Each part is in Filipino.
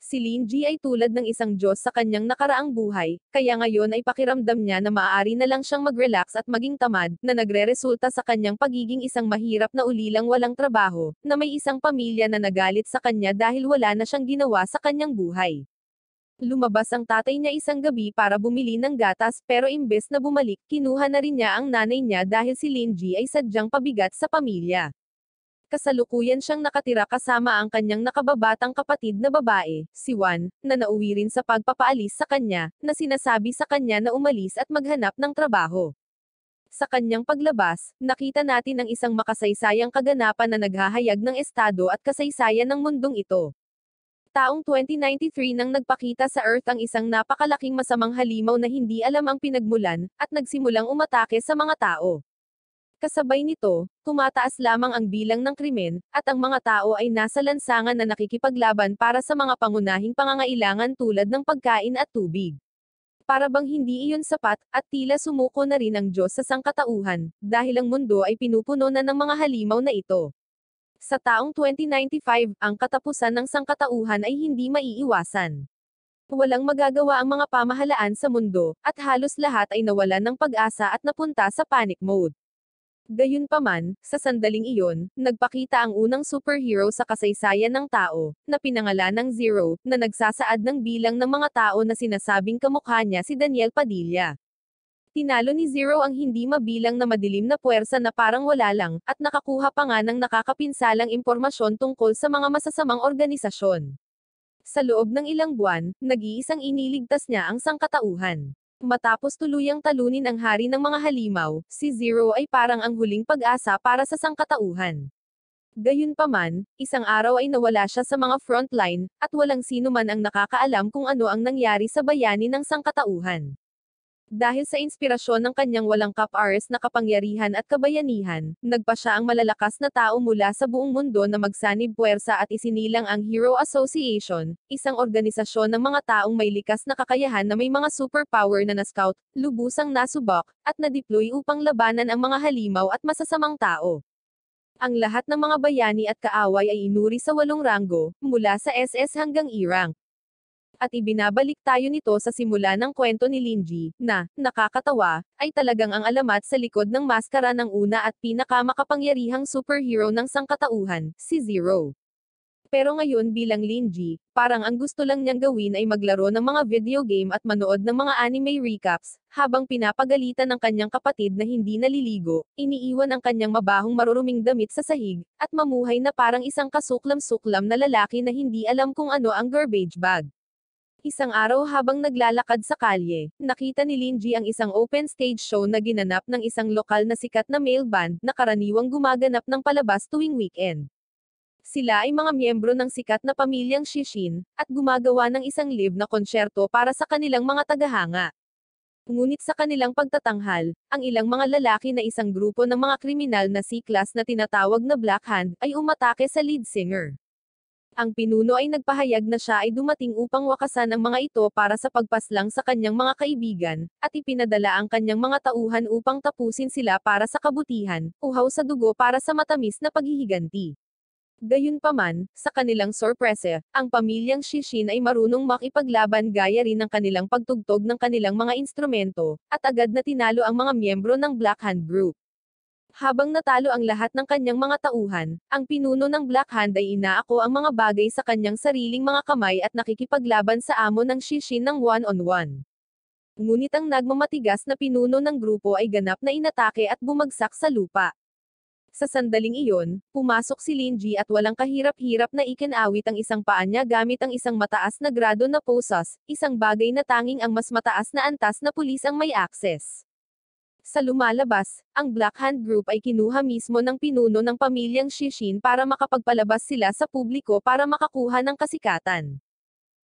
Si Linji ay tulad ng isang Diyos sa kanyang nakaraang buhay, kaya ngayon ay pakiramdam niya na maaari na lang siyang mag-relax at maging tamad, na nagre-resulta sa kanyang pagiging isang mahirap na ulilang walang trabaho, na may isang pamilya na nagalit sa kanya dahil wala na siyang ginawa sa kanyang buhay. Lumabas ang tatay niya isang gabi para bumili ng gatas pero imbes na bumalik, kinuha na rin niya ang nanay niya dahil si Linji ay sadyang pabigat sa pamilya. Kasalukuyan siyang nakatira kasama ang kanyang nakababatang kapatid na babae, si Juan, na nauwi rin sa pagpapaalis sa kanya, na sinasabi sa kanya na umalis at maghanap ng trabaho. Sa kanyang paglabas, nakita natin ang isang makasaysayang kaganapan na naghahayag ng estado at kasaysayan ng mundong ito. Taong 2093 nang nagpakita sa Earth ang isang napakalaking masamang halimaw na hindi alam ang pinagmulan, at nagsimulang umatake sa mga tao. Kasabay nito, tumataas lamang ang bilang ng krimen, at ang mga tao ay nasa lansangan na nakikipaglaban para sa mga pangunahing pangangailangan tulad ng pagkain at tubig. Para bang hindi iyon sapat, at tila sumuko na rin ang Diyos sa sangkatauhan, dahil ang mundo ay pinupuno na ng mga halimaw na ito. Sa taong 2095, ang katapusan ng sangkatauhan ay hindi maiiwasan. Walang magagawa ang mga pamahalaan sa mundo, at halos lahat ay nawalan ng pag-asa at napunta sa panic mode. Gayunpaman, sa sandaling iyon, nagpakita ang unang superhero sa kasaysayan ng tao, na pinangalan ng Zero, na nagsasaad ng bilang ng mga tao na sinasabing kamukha niya si Daniel Padilla. Tinalo ni Zero ang hindi mabilang na madilim na puwersa na parang wala lang, at nakakuha pa nga ng nakakapinsalang impormasyon tungkol sa mga masasamang organisasyon. Sa loob ng ilang buwan, nag-iisang iniligtas niya ang sangkatauhan. Matapos tuluyang talunin ang hari ng mga halimaw, si Zero ay parang ang huling pag-asa para sa sangkatauhan. Gayunpaman, isang araw ay nawala siya sa mga frontline, at walang sino man ang nakakaalam kung ano ang nangyari sa bayani ng sangkatauhan. Dahil sa inspirasyon ng kanyang walang kap-aris na kapangyarihan at kabayanihan, nagpa siya ang malalakas na tao mula sa buong mundo na magsanib puwersa at isinilang ang Hero Association, isang organisasyon ng mga taong may likas na kakayahan na may mga superpower na na-scout, lubusang nasubok, at na-deploy upang labanan ang mga halimaw at masasamang tao. Ang lahat ng mga bayani at kaaway ay inuri sa 8 ranggo, mula sa SS hanggang E-rank. At ibinabalik tayo nito sa simula ng kwento ni Linji, na, nakakatawa, ay talagang ang alamat sa likod ng maskara ng una at pinakamakapangyarihang superhero ng sangkatauhan, si Zero. Pero ngayon bilang Linji, parang ang gusto lang niyang gawin ay maglaro ng mga video game at manood ng mga anime recaps, habang pinapagalitan ng kanyang kapatid na hindi naliligo, iniiwan ang kanyang mabahong maruruming damit sa sahig, at mamuhay na parang isang kasuklam-suklam na lalaki na hindi alam kung ano ang garbage bag. Isang araw habang naglalakad sa kalye, nakita ni Linji ang isang open stage show na ginanap ng isang lokal na sikat na male band na karaniwang gumaganap ng palabas tuwing weekend. Sila ay mga miyembro ng sikat na pamilyang Shishin, at gumagawa ng isang live na konsyerto para sa kanilang mga tagahanga. Ngunit sa kanilang pagtatanghal, ang ilang mga lalaki na isang grupo ng mga kriminal na C-class na tinatawag na Black Hand, ay umatake sa lead singer. Ang pinuno ay nagpahayag na siya ay dumating upang wakasan ang mga ito para sa pagpaslang sa kanyang mga kaibigan, at ipinadala ang kanyang mga tauhan upang tapusin sila para sa kabutihan, uhaw sa dugo para sa matamis na paghihiganti. Gayunpaman, sa kanilang sorpresa, ang pamilyang Shishin ay marunong makipaglaban gaya rin ng kanilang pagtugtog ng kanilang mga instrumento, at agad na tinalo ang mga miyembro ng Black Hand Group. Habang natalo ang lahat ng kanyang mga tauhan, ang pinuno ng Black Hand ay inaako ang mga bagay sa kanyang sariling mga kamay at nakikipaglaban sa amo ng Shishin ng one-on-one. Ngunit ang nagmamatigas na pinuno ng grupo ay ganap na inatake at bumagsak sa lupa. Sa sandaling iyon, pumasok si Linji at walang kahirap-hirap na ikinawit ang isang paa niya gamit ang isang mataas na grado na posas, isang bagay na tanging ang mas mataas na antas na pulis ang may access. Sa lumalabas, ang Black Hand Group ay kinuha mismo ng pinuno ng pamilyang Shishin para makapagpalabas sila sa publiko para makakuha ng kasikatan.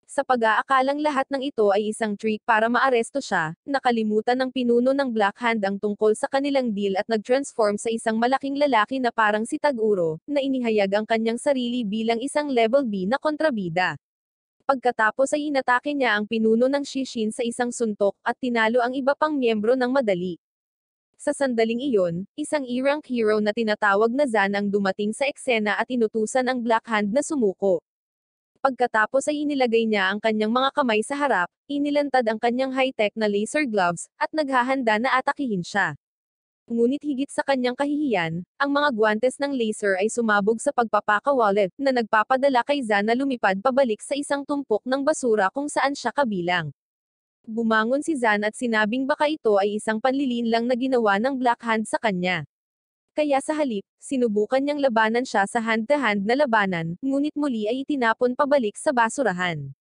Sa pag-aakalang lahat ng ito ay isang trick para maaresto siya, nakalimutan ng pinuno ng Black Hand ang tungkol sa kanilang deal at nag-transform sa isang malaking lalaki na parang si Taguro, na inihayag ang kanyang sarili bilang isang level B na kontrabida. Pagkatapos ay inatake niya ang pinuno ng Shishin sa isang suntok, at tinalo ang iba pang miyembro ng madali. Sa sandaling iyon, isang E-rank hero na tinatawag na Zan ang dumating sa eksena at inutusan ang Black Hand na sumuko. Pagkatapos ay inilagay niya ang kanyang mga kamay sa harap, inilantad ang kanyang high-tech na laser gloves, at naghahanda na atakihin siya. Ngunit higit sa kanyang kahihiyan, ang mga guwantes ng laser ay sumabog sa pagpapakawalet, na nagpapadala kay Zan na lumipad pabalik sa isang tumpok ng basura kung saan siya kabilang. Bumangon si Zan at sinabing baka ito ay isang panlilin lang na ginawa ng Black Hand sa kanya. Kaya sa halip, sinubukan niyang labanan siya sa hand-to-hand na labanan, ngunit muli ay itinapon pabalik sa basurahan.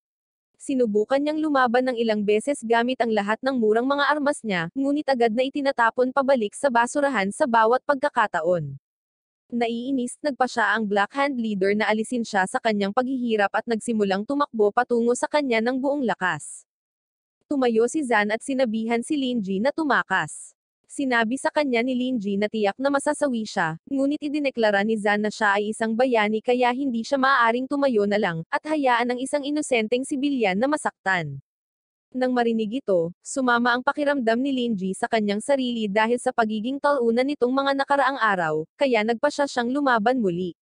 Sinubukan niyang lumaban ng ilang beses gamit ang lahat ng murang mga armas niya, ngunit agad na itinatapon pabalik sa basurahan sa bawat pagkakataon. Naiinis, nagpa siya ang Black Hand leader na alisin siya sa kanyang paghihirap at nagsimulang tumakbo patungo sa kanya ng buong lakas. Tumayo si Zan at sinabihan si Linji na tumakas. Sinabi sa kanya ni Linji na tiyak na masasawi siya, ngunit idineklara ni Zan na siya ay isang bayani kaya hindi siya maaaring tumayo na lang, at hayaan ang isang inosenteng sibilyan na masaktan. Nang marinig ito, sumama ang pakiramdam ni Linji sa kanyang sarili dahil sa pagiging talunan nitong mga nakaraang araw, kaya nagpa siya siyang lumaban muli.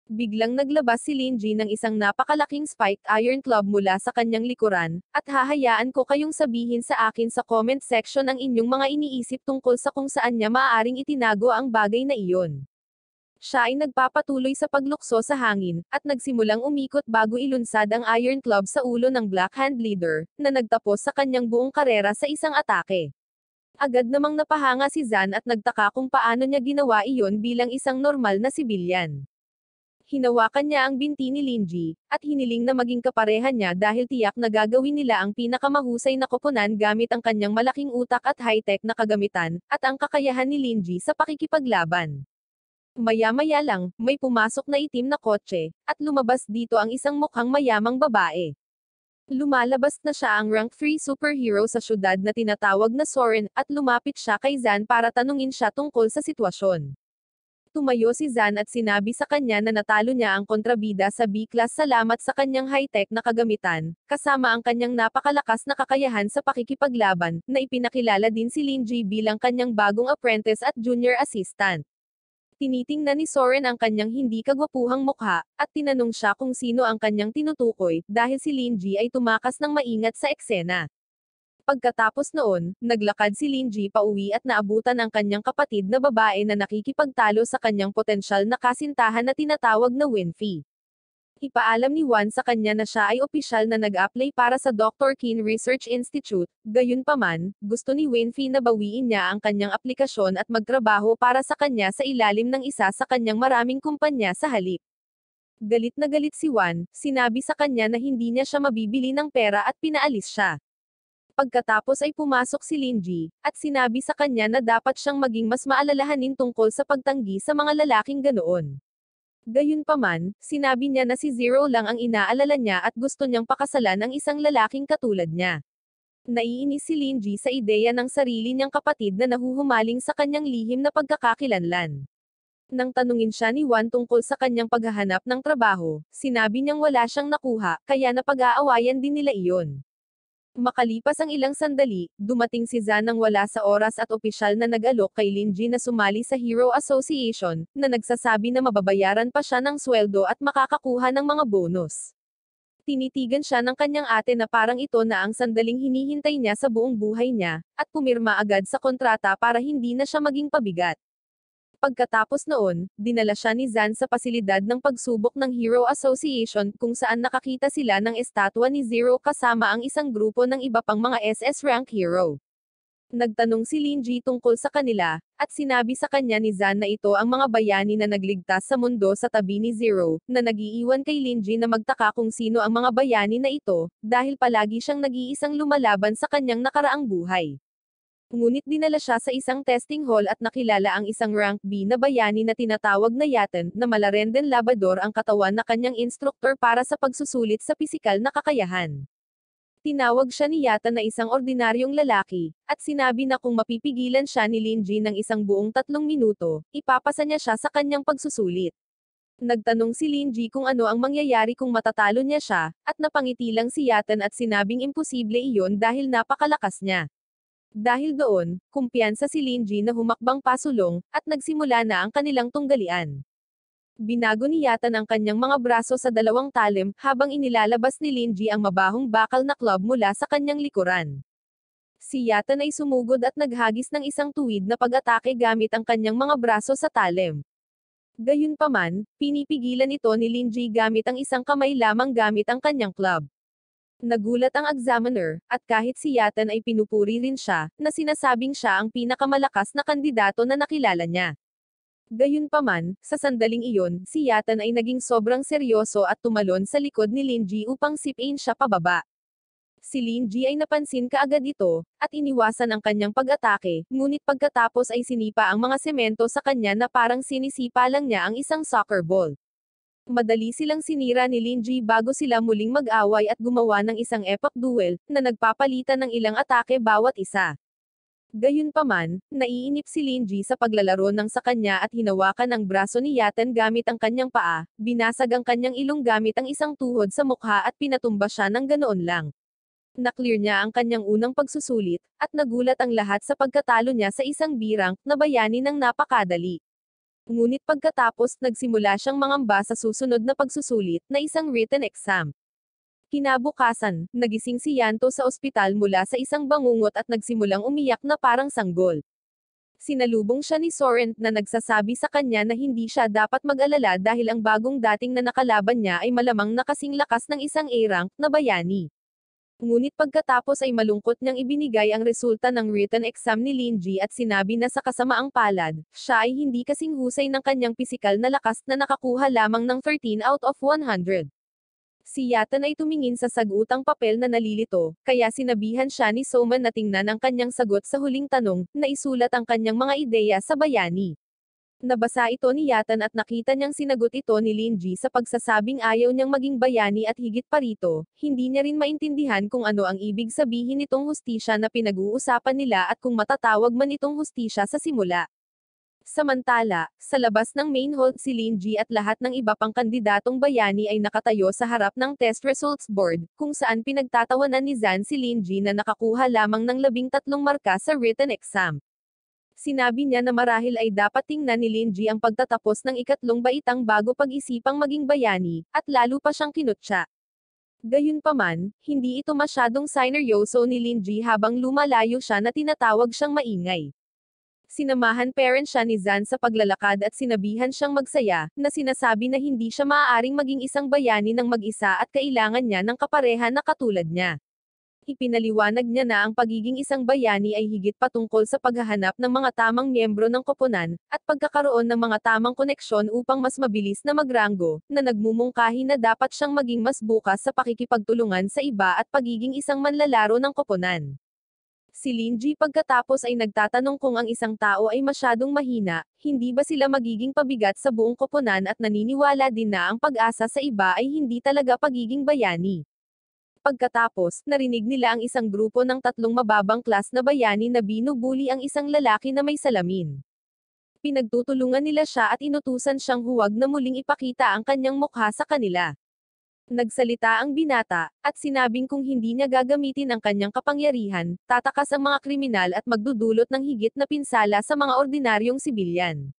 Biglang naglabas si Linji ng isang napakalaking spiked iron club mula sa kanyang likuran, at hahayaan ko kayong sabihin sa akin sa comment section ang inyong mga iniisip tungkol sa kung saan niya maaaring itinago ang bagay na iyon. Siya ay nagpapatuloy sa paglukso sa hangin, at nagsimulang umikot bago ilunsad ang iron club sa ulo ng Black Hand leader, na nagtapos sa kanyang buong karera sa isang atake. Agad namang napahanga si Zan at nagtaka kung paano niya ginawa iyon bilang isang normal na sibilyan. Hinawakan niya ang binti ni Linji, at hiniling na maging kaparehan niya dahil tiyak na gagawin nila ang pinakamahusay na koponan gamit ang kanyang malaking utak at high-tech na kagamitan, at ang kakayahan ni Linji sa pakikipaglaban. Maya-maya lang, may pumasok na itim na kotse, at lumabas dito ang isang mukhang mayamang babae. Lumalabas na siya ang rank 3 superhero sa syudad na tinatawag na Soren, at lumapit siya kay Zan para tanungin siya tungkol sa sitwasyon. Tumayo si Zan at sinabi sa kanya na natalo niya ang kontrabida sa B-class salamat sa kanyang high-tech na kagamitan, kasama ang kanyang napakalakas na kakayahan sa pakikipaglaban, na ipinakilala din si Linji bilang kanyang bagong apprentice at junior assistant. Tinitingnan ni Soren ang kanyang hindi kagwapuhang mukha, at tinanong siya kung sino ang kanyang tinutukoy, dahil si Linji ay tumakas ng maingat sa eksena. Pagkatapos noon, naglakad si Linji pauwi at naabutan ang kanyang kapatid na babae na nakikipagtalo sa kanyang potensyal na kasintahan na tinatawag na Winfrey. Ipaalam ni Wan sa kanya na siya ay opisyal na nag-apply para sa Dr. Keane Research Institute, gayunpaman, gusto ni Winfrey na bawiin niya ang kanyang aplikasyon at magtrabaho para sa kanya sa ilalim ng isa sa kanyang maraming kumpanya sa halip. Galit na galit si Wan, sinabi sa kanya na hindi niya siya mabibili ng pera at pinaalis siya. Pagkatapos ay pumasok si Linji, at sinabi sa kanya na dapat siyang maging mas maalalahanin tungkol sa pagtanggi sa mga lalaking ganoon. Gayunpaman, sinabi niya na si Zero lang ang inaalala niya at gusto niyang pakasalan ang isang lalaking katulad niya. Naiinis si Linji sa ideya ng sarili niyang kapatid na nahuhumaling sa kanyang lihim na pagkakakilanlan. Nang tanungin siya ni Wan tungkol sa kanyang paghahanap ng trabaho, sinabi niyang wala siyang nakuha, kaya napag-aawayan din nila iyon. Makalipas ang ilang sandali, dumating si Zan nang wala sa oras at opisyal na nag-alok kay Linji na sumali sa Hero Association, na nagsasabi na mababayaran pa siya ng sweldo at makakakuha ng mga bonus. Tinitigan siya ng kanyang ate na parang ito na ang sandaling hinihintay niya sa buong buhay niya, at pumirma agad sa kontrata para hindi na siya maging pabigat. Pagkatapos noon, dinala siya ni Zan sa pasilidad ng pagsubok ng Hero Association kung saan nakakita sila ng estatwa ni Zero kasama ang isang grupo ng iba pang mga SS rank hero. Nagtanong si Linji tungkol sa kanila, at sinabi sa kanya ni Zan na ito ang mga bayani na nagligtas sa mundo sa tabi ni Zero, na nag-iiwan kay Linji na magtaka kung sino ang mga bayani na ito, dahil palagi siyang nag-iisang lumalaban sa kanyang nakaraang buhay. Ngunit dinala siya sa isang testing hall at nakilala ang isang rank B na bayani na tinatawag na Yaten, na malarenden labador ang katawan na kanyang instruktor para sa pagsusulit sa pisikal na kakayahan. Tinawag siya ni Yaten na isang ordinaryong lalaki, at sinabi na kung mapipigilan siya ni Linji ng isang buong 3 minuto, ipapasa niya siya sa kanyang pagsusulit. Nagtanong si Linji kung ano ang mangyayari kung matatalo niya siya, at napangiti lang si Yaten at sinabing imposible iyon dahil napakalakas niya. Dahil doon, kumpiyansa si Linji na humakbang pasulong, at nagsimula na ang kanilang tunggalian. Binago ni Yatan ang kanyang mga braso sa dalawang talim, habang inilalabas ni Linji ang mabahong bakal na club mula sa kanyang likuran. Si Yatan ay sumugod at naghagis ng isang tuwid na pag-atake gamit ang kanyang mga braso sa talim. Gayunpaman, pinipigilan ito ni Linji gamit ang isang kamay lamang gamit ang kanyang club. Nagulat ang examiner, at kahit si Yatan ay pinupuri rin siya, na sinasabing siya ang pinakamalakas na kandidato na nakilala niya. Gayunpaman, sa sandaling iyon, si Yatan ay naging sobrang seryoso at tumalon sa likod ni Linji upang sipain siya pababa. Si Linji ay napansin kaagad ito, at iniwasan ang kanyang pag-atake, ngunit pagkatapos ay sinipa ang mga semento sa kanya na parang sinisipa lang niya ang isang soccer ball. Madali silang sinira ni Linji bago sila muling mag-away at gumawa ng isang epic duel, na nagpapalitan ng ilang atake bawat isa. Gayunpaman, naiinip si Linji sa paglalaro ng sa kanya at hinawakan ang braso ni Yatan gamit ang kanyang paa, binasag ang kanyang ilong gamit ang isang tuhod sa mukha at pinatumba siya ng ganoon lang. Naklear niya ang kanyang unang pagsusulit, at nagulat ang lahat sa pagkatalo niya sa isang B-rank na bayani ng napakadali. Ngunit pagkatapos nagsimula siyang mangamba sa susunod na pagsusulit na isang written exam. Kinabukasan, nagising si Yanto sa ospital mula sa isang bangungot at nagsimulang umiyak na parang sanggol. Sinalubong siya ni Sorrent na nagsasabi sa kanya na hindi siya dapat mag-alala dahil ang bagong dating na nakalaban niya ay malamang na kasing lakas ng isang A-rank na bayani. Ngunit pagkatapos ay malungkot niyang ibinigay ang resulta ng written exam ni Linji at sinabi na sa kasamaang palad, siya ay hindi kasing husay ng kanyang pisikal na lakas na nakakuha lamang ng 13 out of 100. Si Yatan ay tumingin sa sagutang papel na nalilito, kaya sinabihan siya ni Soman na tingnan ang kanyang sagot sa huling tanong, na isulat ang kanyang mga ideya sa bayani. Nabasa ito ni Yatan at nakita niyang sinagot ito ni Linji sa pagsasabing ayaw niyang maging bayani at higit pa rito, hindi niya rin maintindihan kung ano ang ibig sabihin nitong hustisya na pinag-uusapan nila at kung matatawag man itong hustisya sa simula. Samantala, sa labas ng main hall si Linji at lahat ng iba pang kandidatong bayani ay nakatayo sa harap ng test results board, kung saan pinagtatawanan ni Zan si Linji na nakakuha lamang ng 13 marka sa written exam. Sinabi niya na marahil ay dapat tingnan ni Linji ang pagtatapos ng ikatlong baitang bago pag-isipang maging bayani, at lalo pa siyang kinutya. Gayunpaman, hindi ito masyadong sineryoso ni Linji habang lumalayo siya na tinatawag siyang maingay. Sinamahan parent siya ni Zan sa paglalakad at sinabihan siyang magsaya, na sinasabi na hindi siya maaaring maging isang bayani ng mag-isa at kailangan niya ng kapareha na katulad niya. Ipinaliwanag niya na ang pagiging isang bayani ay higit patungkol sa paghahanap ng mga tamang miyembro ng koponan, at pagkakaroon ng mga tamang koneksyon upang mas mabilis na magranggo, na nagmumungkahi na dapat siyang maging mas bukas sa pakikipagtulungan sa iba at pagiging isang manlalaro ng koponan. Si Linji pagkatapos ay nagtatanong kung ang isang tao ay masyadong mahina, hindi ba sila magiging pabigat sa buong koponan at naniniwala din na ang pag-asa sa iba ay hindi talaga pagiging bayani. Pagkatapos, narinig nila ang isang grupo ng 3 mababang klas na bayani na binubuli ang isang lalaki na may salamin. Pinagtutulungan nila siya at inutusan siyang huwag na muling ipakita ang kanyang mukha sa kanila. Nagsalita ang binata, at sinabing kung hindi niya gagamitin ang kanyang kapangyarihan, tatakas ang mga kriminal at magdudulot ng higit na pinsala sa mga ordinaryong sibilyan.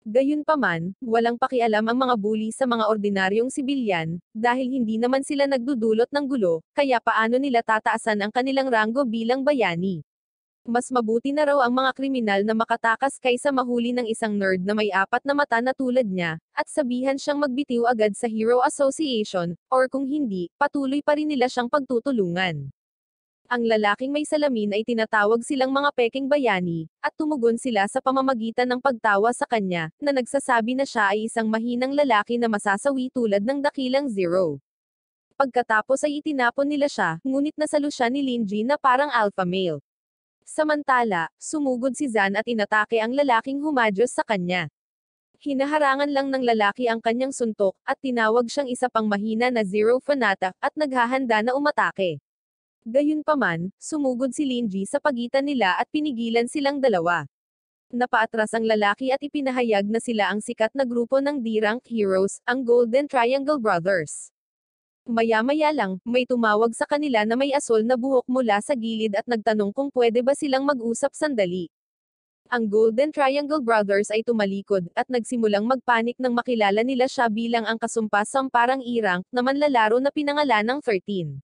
Gayunpaman, walang pakialam ang mga bully sa mga ordinaryong sibilyan, dahil hindi naman sila nagdudulot ng gulo, kaya paano nila tataasan ang kanilang ranggo bilang bayani? Mas mabuti na raw ang mga kriminal na makatakas kaysa mahuli ng isang nerd na may 4 na mata na tulad niya, at sabihan siyang magbitiw agad sa Hero Association, or kung hindi, patuloy pa rin nila siyang pagtutulungan. Ang lalaking may salamin ay tinatawag silang mga peking bayani, at tumugon sila sa pamamagitan ng pagtawa sa kanya, na nagsasabi na siya ay isang mahinang lalaki na masasawi tulad ng dakilang Zero. Pagkatapos ay itinapon nila siya, ngunit nasalo siya ni Linji na parang alpha male. Samantala, sumugod si Zan at inatake ang lalaking humadyos sa kanya. Hinaharangan lang ng lalaki ang kanyang suntok, at tinawag siyang isa pang mahina na Zero fanatic, at naghahanda na umatake. Gayunpaman, sumugod si Linji sa pagitan nila at pinigilan silang dalawa. Napaatras ang lalaki at ipinahayag na sila ang sikat na grupo ng D-rank heroes, ang Golden Triangle Brothers. Maya-maya lang, may tumawag sa kanila na may asol na buhok mula sa gilid at nagtanong kung pwede ba silang mag-usap sandali. Ang Golden Triangle Brothers ay tumalikod, at nagsimulang magpanik nang makilala nila siya bilang ang kasumpas-samparang E-rank na manlalaro na pinangalan ng 13.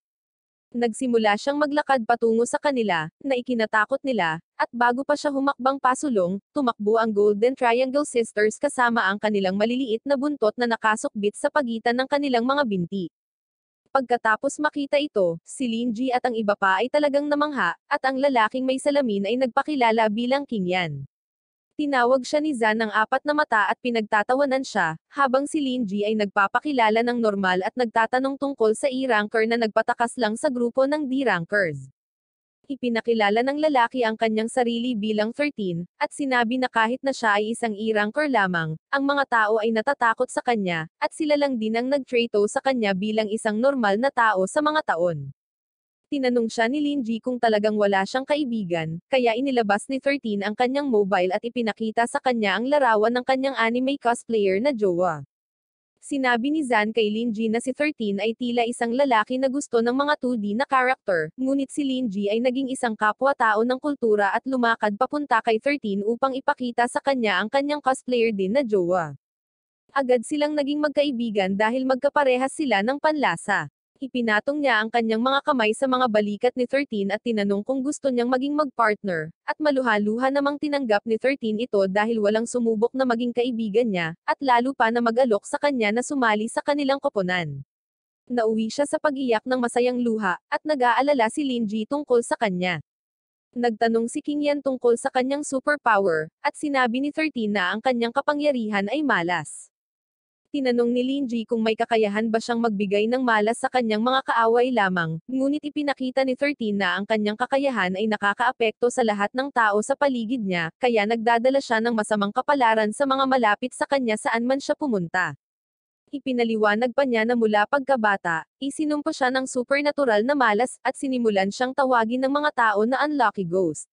Nagsimula siyang maglakad patungo sa kanila, na ikinatakot nila, at bago pa siya humakbang pasulong, tumakbo ang Golden Triangle Sisters kasama ang kanilang maliliit na buntot na nakasukbit sa pagitan ng kanilang mga binti. Pagkatapos makita ito, si Linji at ang iba pa ay talagang namangha, at ang lalaking may salamin ay nagpakilala bilang King Yan. Tinawag siya ni Zan ng apat na mata at pinagtatawanan siya, habang si Linji ay nagpapakilala ng normal at nagtatanong tungkol sa E-ranker na nagpatakas lang sa grupo ng D-rankers. Ipinakilala ng lalaki ang kanyang sarili bilang 13, at sinabi na kahit na siya ay isang E-ranker lamang, ang mga tao ay natatakot sa kanya, at sila lang din ang nagtrato sa kanya bilang isang normal na tao sa mga taon. Tinanong siya ni Linji kung talagang wala siyang kaibigan, kaya inilabas ni 13 ang kanyang mobile at ipinakita sa kanya ang larawan ng kanyang anime cosplayer na jowa. Sinabi ni Zan kay Linji na si 13 ay tila isang lalaki na gusto ng mga 2D na character, ngunit si Linji ay naging isang kapwa-tao ng kultura at lumakad papunta kay 13 upang ipakita sa kanya ang kanyang cosplayer din na jowa. Agad silang naging magkaibigan dahil magkaparehas sila ng panlasa. Ipinatong niya ang kanyang mga kamay sa mga balikat ni 13 at tinanong kung gusto niyang maging mag-partner, at maluha-luha namang tinanggap ni 13 ito dahil walang sumubok na maging kaibigan niya, at lalo pa na mag-alok sa kanya na sumali sa kanilang koponan. Nauwi siya sa pag-iyak ng masayang luha, at nag-aalala si Linji tungkol sa kanya. Nagtanong si King Yan tungkol sa kanyang superpower, at sinabi ni 13 na ang kanyang kapangyarihan ay malas. Tinanong ni Linji kung may kakayahan ba siyang magbigay ng malas sa kanyang mga kaaway lamang, ngunit ipinakita ni 13 na ang kanyang kakayahan ay nakakaapekto sa lahat ng tao sa paligid niya, kaya nagdadala siya ng masamang kapalaran sa mga malapit sa kanya saan man siya pumunta. Ipinaliwanag pa niya na mula pagkabata, isinumpa siya ng supernatural na malas, at sinimulan siyang tawagin ng mga tao na unlucky ghost.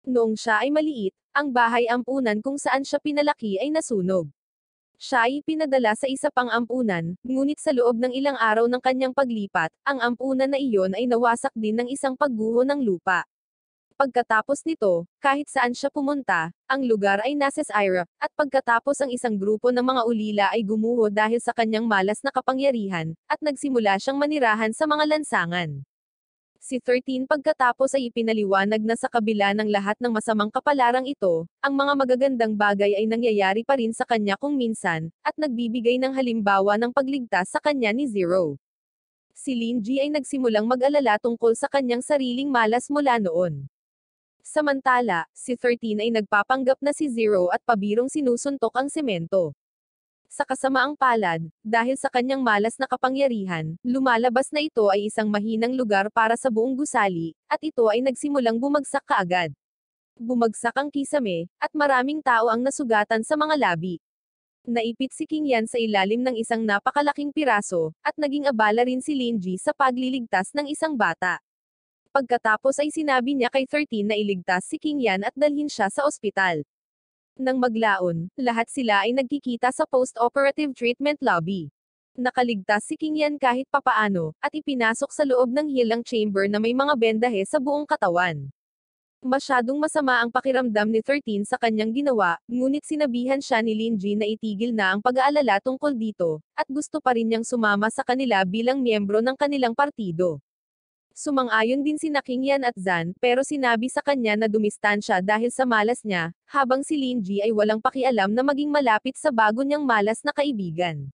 Noong siya ay maliit, ang bahay ampunan kung saan siya pinalaki ay nasunog. Siya ay pinadala sa isa pang ampunan, ngunit sa loob ng ilang araw ng kanyang paglipat, ang ampunan na iyon ay nawasak din ng isang pagguho ng lupa. Pagkatapos nito, kahit saan siya pumunta, ang lugar ay nases Ira, at pagkatapos ang isang grupo ng mga ulila ay gumuho dahil sa kanyang malas na kapangyarihan, at nagsimula siyang manirahan sa mga lansangan. Si 13 pagkatapos ay ipinaliwanag na sa kabila ng lahat ng masamang kapalarang ito, ang mga magagandang bagay ay nangyayari pa rin sa kanya kung minsan, at nagbibigay ng halimbawa ng pagligtas sa kanya ni Zero. Si Linji ay nagsimulang mag-alala tungkol sa kanyang sariling malas mula noon. Samantala, si 13 ay nagpapanggap na si Zero at pabirong sinusuntok ang semento. Sa kasamaang palad, dahil sa kanyang malas na kapangyarihan, lumalabas na ito ay isang mahinang lugar para sa buong gusali, at ito ay nagsimulang bumagsak kaagad. Bumagsak ang kisame, at maraming tao ang nasugatan sa mga labi. Naipit si King Yan sa ilalim ng isang napakalaking piraso, at naging abala rin si Linji sa pagliligtas ng isang bata. Pagkatapos ay sinabi niya kay 13 na iligtas si King Yan at dalhin siya sa ospital. Nang maglaon, lahat sila ay nagkikita sa post-operative treatment lobby. Nakaligtas si King Yan kahit papaano, at ipinasok sa loob ng healing chamber na may mga bendahe sa buong katawan. Masyadong masama ang pakiramdam ni 13 sa kanyang ginawa, ngunit sinabihan siya ni Linji na itigil na ang pag-aalala tungkol dito, at gusto pa rin niyang sumama sa kanila bilang miyembro ng kanilang partido. Sumang-ayon din sina King Yan at Zan, pero sinabi sa kanya na dumistansya dahil sa malas niya, habang si Linji ay walang pakialam na maging malapit sa bago niyang malas na kaibigan.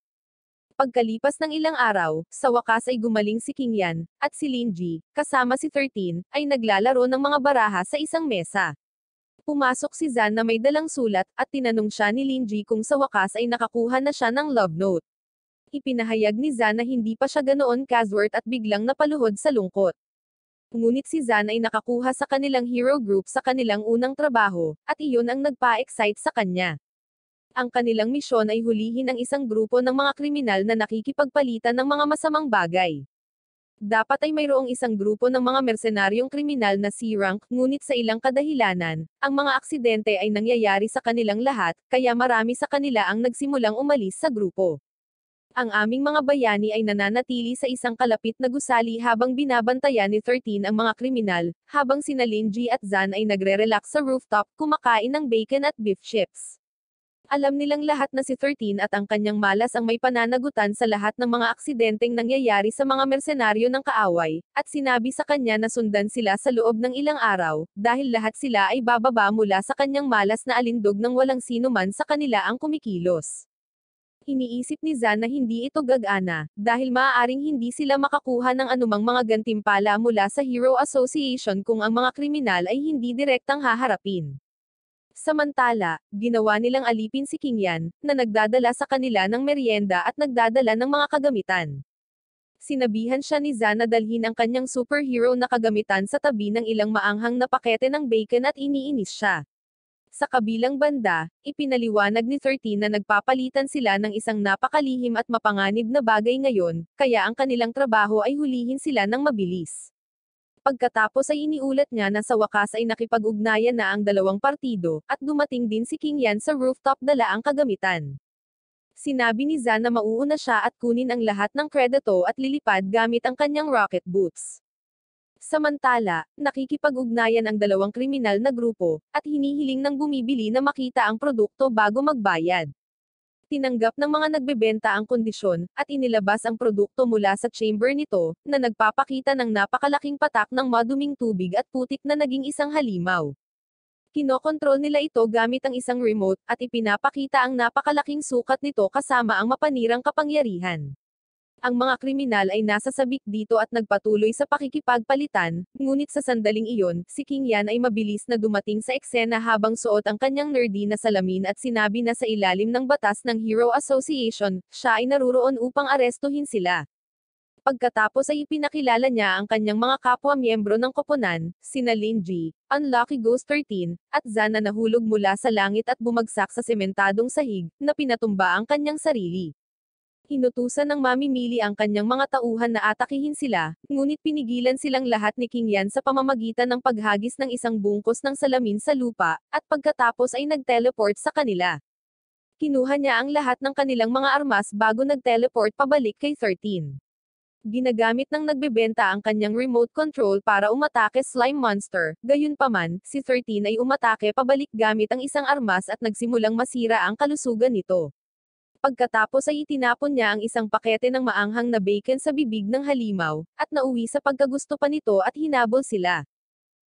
Pagkalipas ng ilang araw, sa wakas ay gumaling si King Yan, at si Linji, kasama si 13, ay naglalaro ng mga baraha sa isang mesa. Pumasok si Zan na may dalang sulat, at tinanong siya ni Linji kung sa wakas ay nakakuha na siya ng love note. Ipinahayag ni Zan na hindi pa siya ganoon kaswert at biglang napaluhod sa lungkot. Ngunit si Zan ay nakakuha sa kanilang hero group sa kanilang unang trabaho, at iyon ang nagpa-excite sa kanya. Ang kanilang misyon ay hulihin ang isang grupo ng mga kriminal na nakikipagpalitan ng mga masamang bagay. Dapat ay mayroong isang grupo ng mga mersenaryong kriminal na C-rank, ngunit sa ilang kadahilanan, ang mga aksidente ay nangyayari sa kanilang lahat, kaya marami sa kanila ang nagsimulang umalis sa grupo. Ang aming mga bayani ay nananatili sa isang kalapit na gusali habang binabantayan ni 13 ang mga kriminal, habang sina Linji at Zan ay nagre-relax sa rooftop, kumakain ng bacon at beef chips. Alam nilang lahat na si 13 at ang kanyang malas ang may pananagutan sa lahat ng mga aksidenteng nangyayari sa mga mersenaryo ng kaaway, at sinabi sa kanya na sundan sila sa loob ng ilang araw, dahil lahat sila ay bababa mula sa kanyang malas na alindog nang walang sino man sa kanila ang kumikilos. Iniisip ni Zan na hindi ito gagana, dahil maaaring hindi sila makakuha ng anumang mga gantimpala mula sa Hero Association kung ang mga kriminal ay hindi direktang haharapin. Samantala, ginawa nilang alipin si King Yan, na nagdadala sa kanila ng merienda at nagdadala ng mga kagamitan. Sinabihan siya ni Zan na dalhin ang kanyang superhero na kagamitan sa tabi ng ilang maanghang na pakete ng bacon at iniinis siya. Sa kabilang banda, ipinaliwanag ni 13 na nagpapalitan sila ng isang napakalihim at mapanganib na bagay ngayon, kaya ang kanilang trabaho ay hulihin sila ng mabilis. Pagkatapos ay iniulat niya na sa wakas ay nakipag-ugnayan na ang dalawang partido, at dumating din si King Yan sa rooftop dala ang kagamitan. Sinabi ni Zan na mauuna siya at kunin ang lahat ng kredito at lilipad gamit ang kanyang rocket boots. Samantala, nakikipag-ugnayan ang dalawang kriminal na grupo, at hinihiling ng bumibili na makita ang produkto bago magbayad. Tinanggap ng mga nagbebenta ang kondisyon, at inilabas ang produkto mula sa chamber nito, na nagpapakita ng napakalaking patak ng maduming tubig at putik na naging isang halimaw. Kinokontrol nila ito gamit ang isang remote, at ipinapakita ang napakalaking sukat nito kasama ang mapanirang kapangyarihan. Ang mga kriminal ay nasa sabik dito at nagpatuloy sa pakikipagpalitan, ngunit sa sandaling iyon, si King Yan ay mabilis na dumating sa eksena habang suot ang kanyang nerdy na salamin at sinabi na sa ilalim ng batas ng Hero Association, siya ay naruroon upang arestuhin sila. Pagkatapos ay ipinakilala niya ang kanyang mga kapwa-miyembro ng koponan, sina Linji, Unlucky Ghost 13, at Zan na nahulog mula sa langit at bumagsak sa sementadong sahig, na pinatumba ang kanyang sarili. Inutusan ng mamimili ang kanyang mga tauhan na atakihin sila, ngunit pinigilan silang lahat ni King Yan sa pamamagitan ng paghagis ng isang bungkos ng salamin sa lupa, at pagkatapos ay nag-teleport sa kanila. Kinuha niya ang lahat ng kanilang mga armas bago nag-teleport pabalik kay 13. Ginagamit ng nagbebenta ang kanyang remote control para umatake slime monster, gayunpaman, si 13 ay umatake pabalik gamit ang isang armas at nagsimulang masira ang kalusugan nito. Pagkatapos ay itinapon niya ang isang pakete ng maanghang na bacon sa bibig ng halimaw, at nauwi sa pagkagusto pa nito at hinabol sila.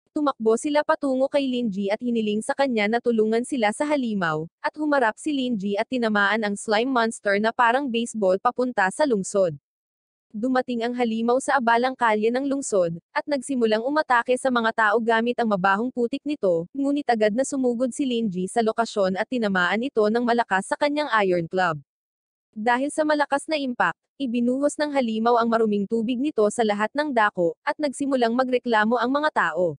Tumakbo sila patungo kay Linji at hiniling sa kanya na tulungan sila sa halimaw, at humarap si Linji at tinamaan ang slime monster na parang baseball papunta sa lungsod. Dumating ang halimaw sa abalang kalye ng lungsod, at nagsimulang umatake sa mga tao gamit ang mabahong putik nito, ngunit agad na sumugod si Linji sa lokasyon at tinamaan ito ng malakas sa kanyang iron club. Dahil sa malakas na impact, ibinuhos ng halimaw ang maruming tubig nito sa lahat ng dako, at nagsimulang magreklamo ang mga tao.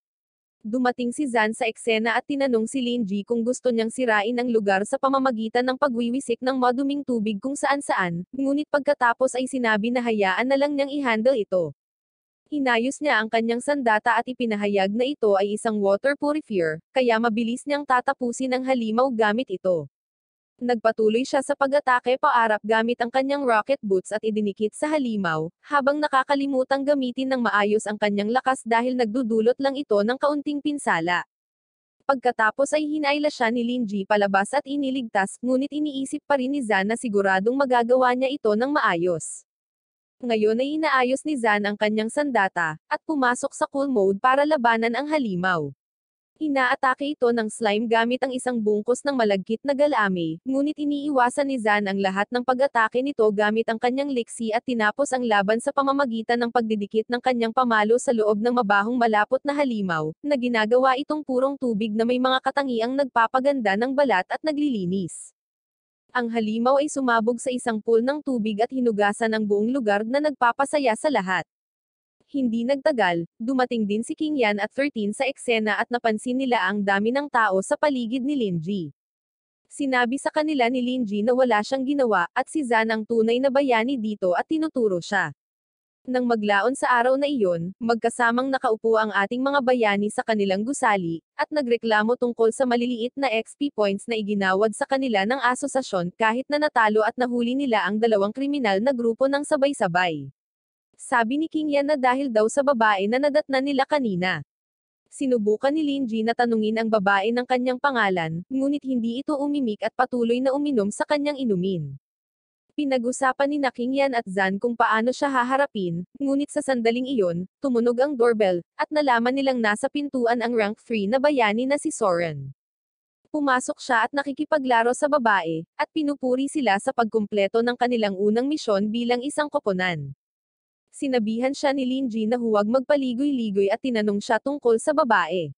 Dumating si Zan sa eksena at tinanong si Linji kung gusto niyang sirain ang lugar sa pamamagitan ng pagwiwisik ng maduming tubig kung saan-saan, ngunit pagkatapos ay sinabi na hayaan na lang niyang i-handle ito. Hinayos niya ang kanyang sandata at ipinahayag na ito ay isang water purifier, kaya mabilis niyang tatapusin ang halimaw gamit ito. Nagpatuloy siya sa pag-atake paarap gamit ang kanyang rocket boots at idinikit sa halimaw, habang nakakalimutang gamitin ng maayos ang kanyang lakas dahil nagdudulot lang ito ng kaunting pinsala. Pagkatapos ay hinayla siya ni Linji palabas at iniligtas, ngunit iniisip pa rin ni Zan na siguradong magagawa niya ito ng maayos. Ngayon ay inaayos ni Zan ang kanyang sandata, at pumasok sa cool mode para labanan ang halimaw. Inaatake ito ng slime gamit ang isang bungkos ng malagkit na galame, ngunit iniiwasan ni Zan ang lahat ng pag-atake nito gamit ang kanyang liksi at tinapos ang laban sa pamamagitan ng pagdidikit ng kanyang pamalo sa loob ng mabahong malapot na halimaw, na ginagawa itong purong tubig na may mga katangiang nagpapaganda ng balat at naglilinis. Ang halimaw ay sumabog sa isang pool ng tubig at hinugasan ang buong lugar na nagpapasaya sa lahat. Hindi nagtagal, dumating din si King Yan at 13 sa eksena at napansin nila ang dami ng tao sa paligid ni Linji. Sinabi sa kanila ni Linji na wala siyang ginawa, at si Zan ang tunay na bayani dito at tinuturo siya. Nang maglaon sa araw na iyon, magkasamang nakaupo ang ating mga bayani sa kanilang gusali, at nagreklamo tungkol sa maliliit na XP points na iginawad sa kanila ng asosasyon kahit na natalo at nahuli nila ang dalawang kriminal na grupo ng sabay-sabay. Sabi ni King Yan na dahil daw sa babae na nadatnan nila kanina. Sinubukan ni Linji na tanungin ang babae ng kanyang pangalan, ngunit hindi ito umimik at patuloy na uminom sa kanyang inumin. Pinag-usapan ni King Yan at Zan kung paano siya haharapin, ngunit sa sandaling iyon, tumunog ang doorbell, at nalaman nilang nasa pintuan ang rank 3 na bayani na si Soren. Pumasok siya at nakikipaglaro sa babae, at pinupuri sila sa pagkumpleto ng kanilang unang misyon bilang isang koponan. Sinabihan siya ni Linji na huwag magpaligoy-ligoy at tinanong siya tungkol sa babae.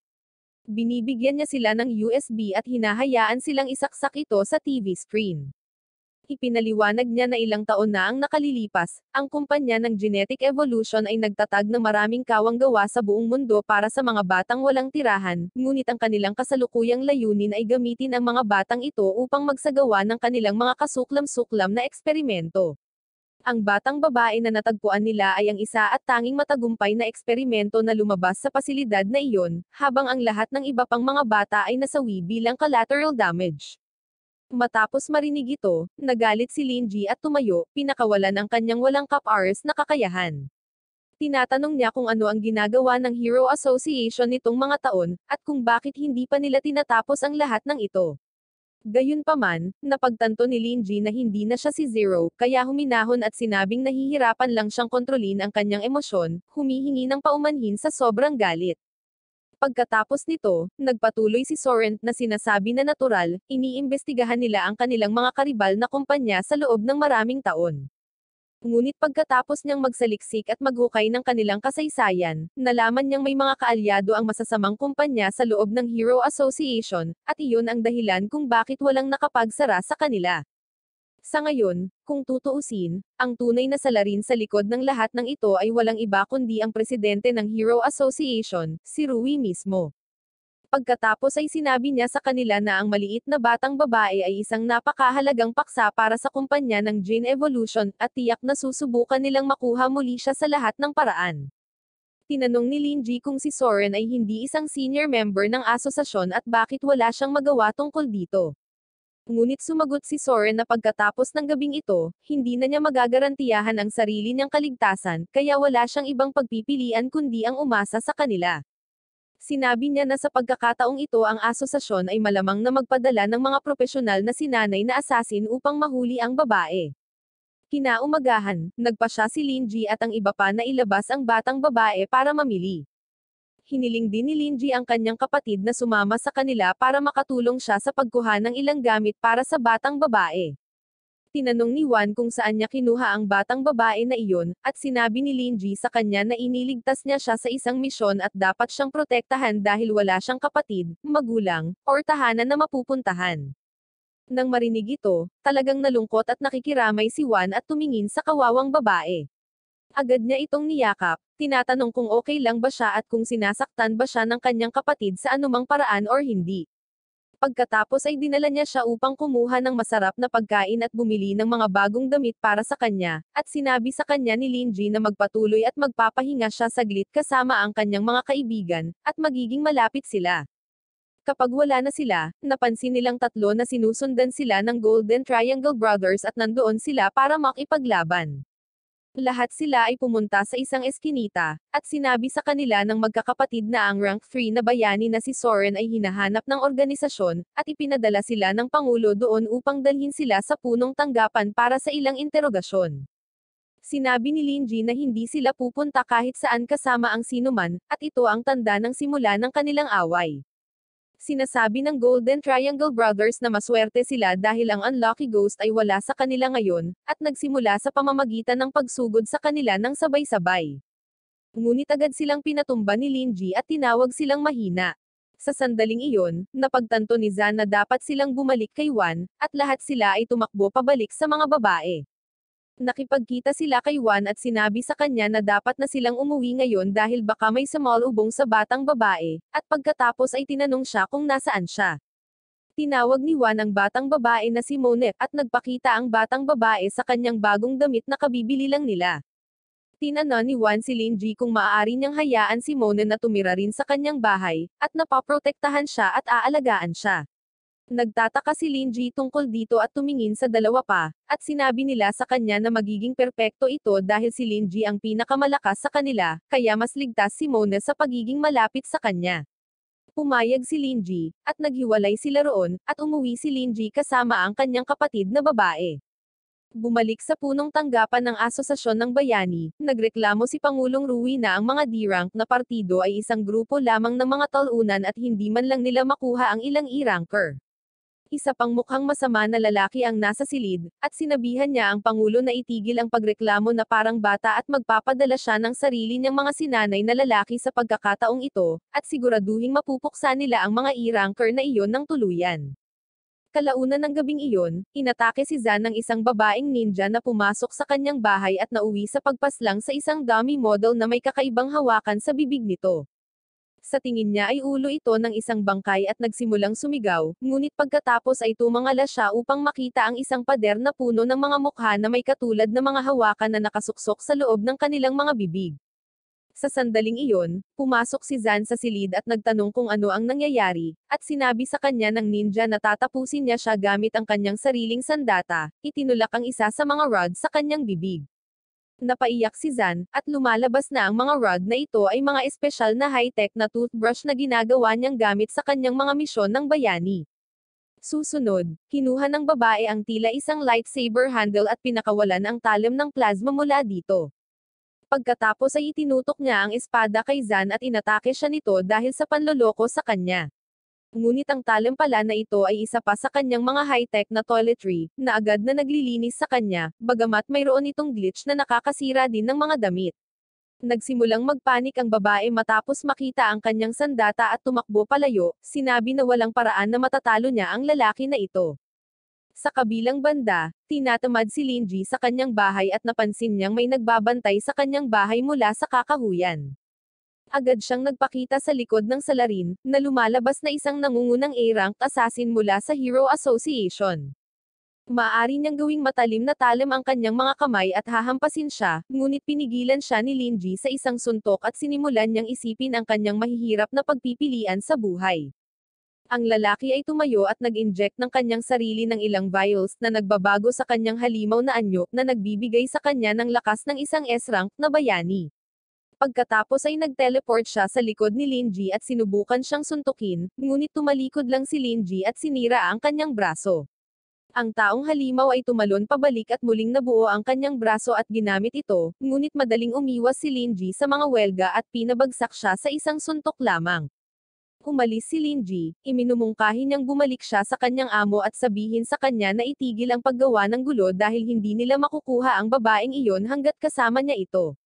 Binibigyan niya sila ng USB at hinahayaan silang isaksak ito sa TV screen. Ipinaliwanag niya na ilang taon na ang nakalilipas, ang kumpanya ng genetic evolution ay nagtatag ng maraming kawang-gawa sa buong mundo para sa mga batang walang tirahan, ngunit ang kanilang kasalukuyang layunin ay gamitin ang mga batang ito upang magsagawa ng kanilang mga kasuklam-suklam na eksperimento. Ang batang babae na natagpuan nila ay ang isa at tanging matagumpay na eksperimento na lumabas sa pasilidad na iyon, habang ang lahat ng iba pang mga bata ay nasawi bilang collateral damage. Matapos marinig ito, nagalit si Linji at tumayo, pinakawalan ang kanyang walang cap-ars na kakayahan. Tinatanong niya kung ano ang ginagawa ng Hero Association nitong mga taon, at kung bakit hindi pa nila tinatapos ang lahat ng ito. Gayunpaman, napagtanto ni Linji na hindi na siya si Zero, kaya huminahon at sinabing nahihirapan lang siyang kontrolin ang kanyang emosyon, humihingi ng paumanhin sa sobrang galit. Pagkatapos nito, nagpatuloy si Soren na sinasabi na natural, iniimbestigahan nila ang kanilang mga karibal na kumpanya sa loob ng maraming taon. Ngunit pagkatapos niyang magsaliksik at maghukay ng kanilang kasaysayan, nalaman niyang may mga kaalyado ang masasamang kumpanya sa loob ng Hero Association, at iyon ang dahilan kung bakit walang nakapagsara sa kanila. Sa ngayon, kung tutuusin, ang tunay na salarin sa likod ng lahat ng ito ay walang iba kundi ang presidente ng Hero Association, si Rui mismo. Pagkatapos ay sinabi niya sa kanila na ang maliit na batang babae ay isang napakahalagang paksa para sa kumpanya ng Gene Evolution, at tiyak na susubukan nilang makuha muli siya sa lahat ng paraan. Tinanong ni Linji kung si Soren ay hindi isang senior member ng asosasyon at bakit wala siyang magawa tungkol dito. Ngunit sumagot si Soren na pagkatapos ng gabing ito, hindi na niya magagarantiyahan ang sarili niyang kaligtasan, kaya wala siyang ibang pagpipilian kundi ang umasa sa kanila. Sinabi niya na sa pagkakataong ito ang asosasyon ay malamang na magpadala ng mga propesyonal na sinanay na asasin upang mahuli ang babae. Kinaumagahan, nagpasya si Linji at ang iba pa na ilabas ang batang babae para mamili. Hiniling din ni Linji ang kanyang kapatid na sumama sa kanila para makatulong siya sa pagkuha ng ilang gamit para sa batang babae. Tinanong ni Juan kung saan niya kinuha ang batang babae na iyon, at sinabi ni Linji sa kanya na iniligtas niya siya sa isang misyon at dapat siyang protektahan dahil wala siyang kapatid, magulang, or tahanan na mapupuntahan. Nang marinig ito, talagang nalungkot at nakikiramay si Juan at tumingin sa kawawang babae. Agad niya itong niyakap, tinatanong kung okay lang ba siya at kung sinasaktan ba siya ng kanyang kapatid sa anumang paraan or hindi. Pagkatapos ay dinala niya siya upang kumuha ng masarap na pagkain at bumili ng mga bagong damit para sa kanya, at sinabi sa kanya ni Linji na magpatuloy at magpapahinga siya saglit kasama ang kanyang mga kaibigan, at magiging malapit sila. Kapag wala na sila, napansin nilang tatlo na sinusundan sila ng Golden Triangle Brothers at nandoon sila para makipaglaban. Lahat sila ay pumunta sa isang eskinita, at sinabi sa kanila ng magkakapatid na ang rank 3 na bayani na si Soren ay hinahanap ng organisasyon, at ipinadala sila ng Pangulo doon upang dalhin sila sa punong tanggapan para sa ilang interogasyon. Sinabi ni Linji na hindi sila pupunta kahit saan kasama ang sinuman, at ito ang tanda ng simula ng kanilang away. Sinasabi ng Golden Triangle Brothers na maswerte sila dahil ang Unlucky Ghost ay wala sa kanila ngayon, at nagsimula sa pamamagitan ng pagsugod sa kanila ng sabay-sabay. Ngunit agad silang pinatumba ni Linji at tinawag silang mahina. Sa sandaling iyon, napagtanto ni Zan na dapat silang bumalik kay Juan, at lahat sila ay tumakbo pabalik sa mga babae. Nakipagkita sila kay Juan at sinabi sa kanya na dapat na silang umuwi ngayon dahil baka may sumalubong sa batang babae, at pagkatapos ay tinanong siya kung nasaan siya. Tinawag ni Juan ang batang babae na si Monet at nagpakita ang batang babae sa kanyang bagong damit na kabibili lang nila. Tinanong ni Juan si Linji kung maaari niyang hayaan si Mona na tumira rin sa kanyang bahay, at napaprotektahan siya at aalagaan siya. Nagtataka si Linji tungkol dito at tumingin sa dalawa pa, at sinabi nila sa kanya na magiging perpekto ito dahil si Linji ang pinakamalakas sa kanila, kaya mas ligtas si Mona sa pagiging malapit sa kanya. Pumayag si Linji, at naghiwalay sila roon, at umuwi si Linji kasama ang kanyang kapatid na babae. Bumalik sa punong tanggapan ng Asosasyon ng Bayani, nagreklamo si Pangulong Rui na ang mga D-rank na partido ay isang grupo lamang ng mga talunan at hindi man lang nila makuha ang ilang E-ranker. Isa pang mukhang masama na lalaki ang nasa silid, at sinabihan niya ang Pangulo na itigil ang pagreklamo na parang bata at magpapadala siya ng sarili niyang mga sinanay na lalaki sa pagkakataong ito, at siguraduhing mapupuksa nila ang mga E-ranker na iyon ng tuluyan. Kalaunan ng gabing iyon, inatake si Zan ng isang babaeng ninja na pumasok sa kanyang bahay at nauwi sa pagpaslang sa isang dummy model na may kakaibang hawakan sa bibig nito. Sa tingin niya ay ulo ito ng isang bangkay at nagsimulang sumigaw, ngunit pagkatapos ay tumangala siya upang makita ang isang pader na puno ng mga mukha na may katulad na mga hawakan na nakasuksok sa loob ng kanilang mga bibig. Sa sandaling iyon, pumasok si Zan sa silid at nagtanong kung ano ang nangyayari, at sinabi sa kanya ng ninja na tatapusin niya siya gamit ang kanyang sariling sandata, itinulak ang isa sa mga rod sa kanyang bibig. Napaiyak si Zan, at lumalabas na ang mga rod na ito ay mga espesyal na high-tech na toothbrush na ginagawa niyang gamit sa kanyang mga misyon ng bayani. Susunod, kinuha ng babae ang tila isang lightsaber handle at pinakawalan ang talim ng plasma mula dito. Pagkatapos ay itinutok niya ang espada kay Zan at inatake siya nito dahil sa panloloko sa kanya. Ngunit ang talim pala na ito ay isa pa sa kanyang mga high-tech na toiletry, na agad na naglilinis sa kanya, bagamat mayroon itong glitch na nakakasira din ng mga damit. Nagsimulang magpanik ang babae matapos makita ang kanyang sandata at tumakbo palayo, sinabi na walang paraan na matatalo niya ang lalaki na ito. Sa kabilang banda, tinatamad si Linji sa kanyang bahay at napansin niyang may nagbabantay sa kanyang bahay mula sa kakahuyan. Agad siyang nagpakita sa likod ng salarin, na lumalabas na isang nangungunang A-rank assassin mula sa Hero Association. Maaari niyang gawing matalim na talim ang kanyang mga kamay at hahampasin siya, ngunit pinigilan siya ni Linji sa isang suntok at sinimulan niyang isipin ang kanyang mahihirap na pagpipilian sa buhay. Ang lalaki ay tumayo at nag-inject ng kanyang sarili ng ilang vials na nagbabago sa kanyang halimaw na anyo na nagbibigay sa kanya ng lakas ng isang S-rank na bayani. Pagkatapos ay nag-teleport siya sa likod ni Linji at sinubukan siyang suntukin, ngunit tumalikod lang si Linji at sinira ang kanyang braso. Ang taong halimaw ay tumalon pabalik at muling nabuo ang kanyang braso at ginamit ito, ngunit madaling umiwas si Linji sa mga welga at pinabagsak siya sa isang suntok lamang. Umalis si Linji, iminumungkahi niyang bumalik siya sa kanyang amo at sabihin sa kanya na itigil ang paggawa ng gulo dahil hindi nila makukuha ang babaeng iyon hanggat kasama niya ito.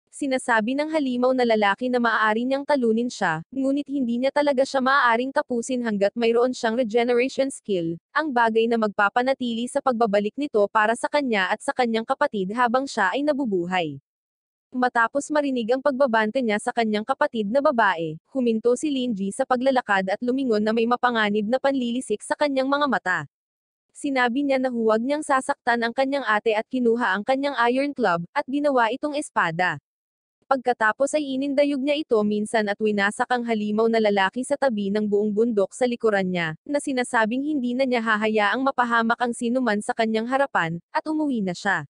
Sinasabi ng halimaw na lalaki na maaari niyang talunin siya, ngunit hindi niya talaga siya maaaring tapusin hanggat mayroon siyang regeneration skill, ang bagay na magpapanatili sa pagbabalik nito para sa kanya at sa kanyang kapatid habang siya ay nabubuhay. Matapos marinig ang pagbabante niya sa kanyang kapatid na babae, huminto si Linji sa paglalakad at lumingon na may mapanganib na panlilisik sa kanyang mga mata. Sinabi niya na huwag niyang sasaktan ang kanyang ate at kinuha ang kanyang iron club, at ginawa itong espada. Pagkatapos ay inindayog niya ito minsan at winasak ang halimaw na lalaki sa tabi ng buong bundok sa likuran niya, na sinasabing hindi na niya hahayaang mapahamak ang sinuman sa kanyang harapan, at umuwi na siya.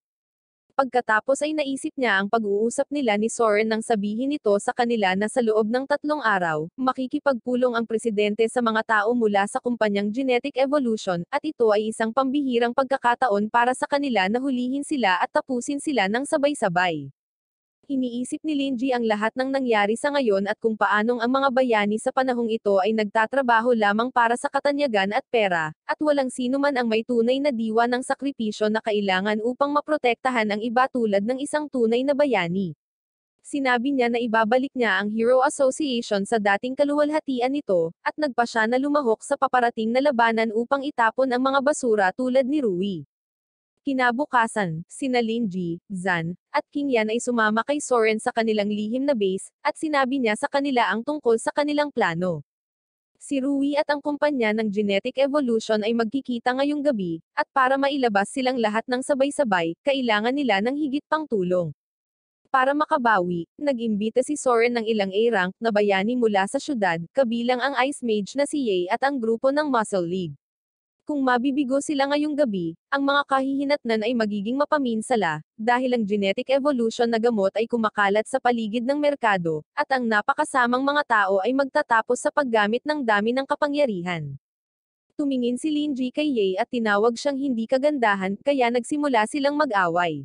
Pagkatapos ay naisip niya ang pag-uusap nila ni Soren nang sabihin nito sa kanila na sa loob ng 3 araw, makikipagpulong ang presidente sa mga tao mula sa kumpanyang Genetic Evolution, at ito ay isang pambihirang pagkakataon para sa kanila na hulihin sila at tapusin sila ng sabay-sabay. Iniisip ni Linji ang lahat ng nangyari sa ngayon at kung paanong ang mga bayani sa panahong ito ay nagtatrabaho lamang para sa katanyagan at pera, at walang sino man ang may tunay na diwa ng sakripisyo na kailangan upang maprotektahan ang iba tulad ng isang tunay na bayani. Sinabi niya na ibabalik niya ang Hero Association sa dating kaluwalhatian nito, at nagpa siya na lumahok sa paparating na labanan upang itapon ang mga basura tulad ni Rui. Kinabukasan, sina Linji, Zan, at King Yan ay sumama kay Soren sa kanilang lihim na base, at sinabi niya sa kanila ang tungkol sa kanilang plano. Si Rui at ang kumpanya ng Genetic Evolution ay magkikita ngayong gabi, at para mailabas silang lahat ng sabay-sabay, kailangan nila ng higit pang tulong. para makabawi, nag-imbita si Soren ng ilang A-rank na bayani mula sa syudad, kabilang ang Ice Mage na si Ye at ang grupo ng Muscle League. Kung mabibigo sila ngayong gabi, ang mga kahihinatnan ay magiging mapaminsala, dahil ang genetic evolution na gamot ay kumakalat sa paligid ng merkado, at ang napakasamang mga tao ay magtatapos sa paggamit ng dami ng kapangyarihan. Tumingin si Lin Ji kay Ye at tinawag siyang hindi kagandahan, kaya nagsimula silang mag-away.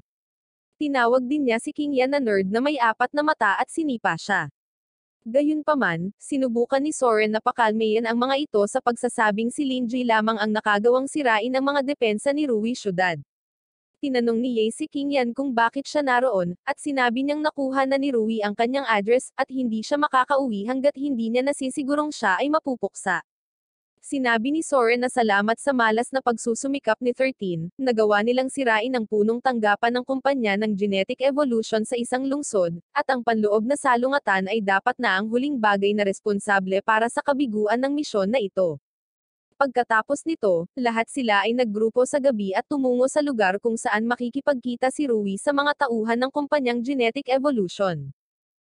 Tinawag din niya si King Yan na nerd na may 4 na mata at sinipa siya. Gayunpaman, sinubukan ni Soren na pakalmayan ang mga ito sa pagsasabing si Lin Ji lamang ang nakagawang sirain ang mga depensa ni Rui syudad. Tinanong ni Ye si King Yan kung bakit siya naroon, at sinabi niyang nakuha na ni Rui ang kanyang address, at hindi siya makakauwi hanggat hindi niya nasisigurong siya ay mapupuksa. Sinabi ni Soren na salamat sa malas na pagsusumikap ni 13, nagawa nilang sirain ang punong tanggapan ng kumpanya ng genetic evolution sa isang lungsod, at ang panloob na salungatan ay dapat na ang huling bagay na responsable para sa kabiguan ng misyon na ito. Pagkatapos nito, lahat sila ay naggrupo sa gabi at tumungo sa lugar kung saan makikipagkita si Rui sa mga tauhan ng kumpanyang genetic evolution.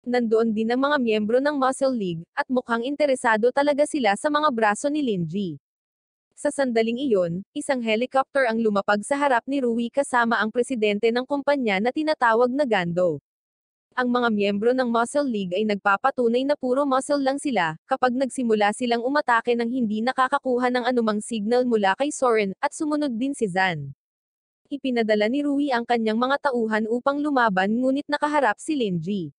Nandoon din ang mga miyembro ng Muscle League, at mukhang interesado talaga sila sa mga braso ni Lin Ji. Sa sandaling iyon, isang helicopter ang lumapag sa harap ni Rui kasama ang presidente ng kumpanya na tinatawag na Gando. Ang mga miyembro ng Muscle League ay nagpapatunay na puro muscle lang sila, kapag nagsimula silang umatake ng hindi nakakakuha ng anumang signal mula kay Soren, at sumunod din si Zan. Ipinadala ni Rui ang kanyang mga tauhan upang lumaban ngunit nakaharap si Lin Ji.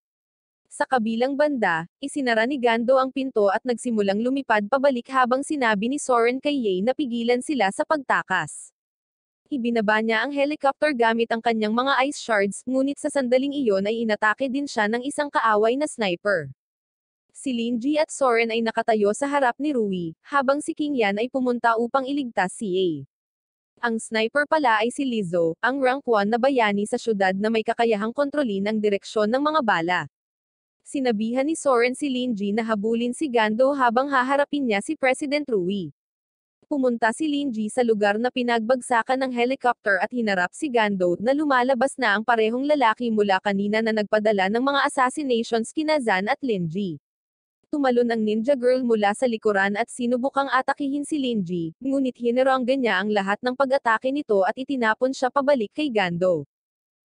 Sa kabilang banda, isinara ni Gando ang pinto at nagsimulang lumipad pabalik habang sinabi ni Soren kay Ye na pigilan sila sa pagtakas. Ibinaba niya ang helicopter gamit ang kanyang mga ice shards, ngunit sa sandaling iyon ay inatake din siya ng isang kaaway na sniper. Si Lin Ji at Soren ay nakatayo sa harap ni Rui, habang si King Yan ay pumunta upang iligtas si Ye. Ang sniper pala ay si Lizzo, ang rank 1 na bayani sa syudad na may kakayahang kontrolin ang direksyon ng mga bala. Sinabihan ni Soren si Lin Ji na habulin si Gando habang haharapin niya si President Rui. Pumunta si Lin Ji sa lugar na pinagbagsakan ng helicopter at hinarap si Gando na lumalabas na ang parehong lalaki mula kanina na nagpadala ng mga assassinations kina Zan at Lin Ji. Tumalon ang ninja girl mula sa likuran at sinubukang atakihin si Lin Ji, ngunit hinirangga niya ang lahat ng pag-atake nito at itinapon siya pabalik kay Gando.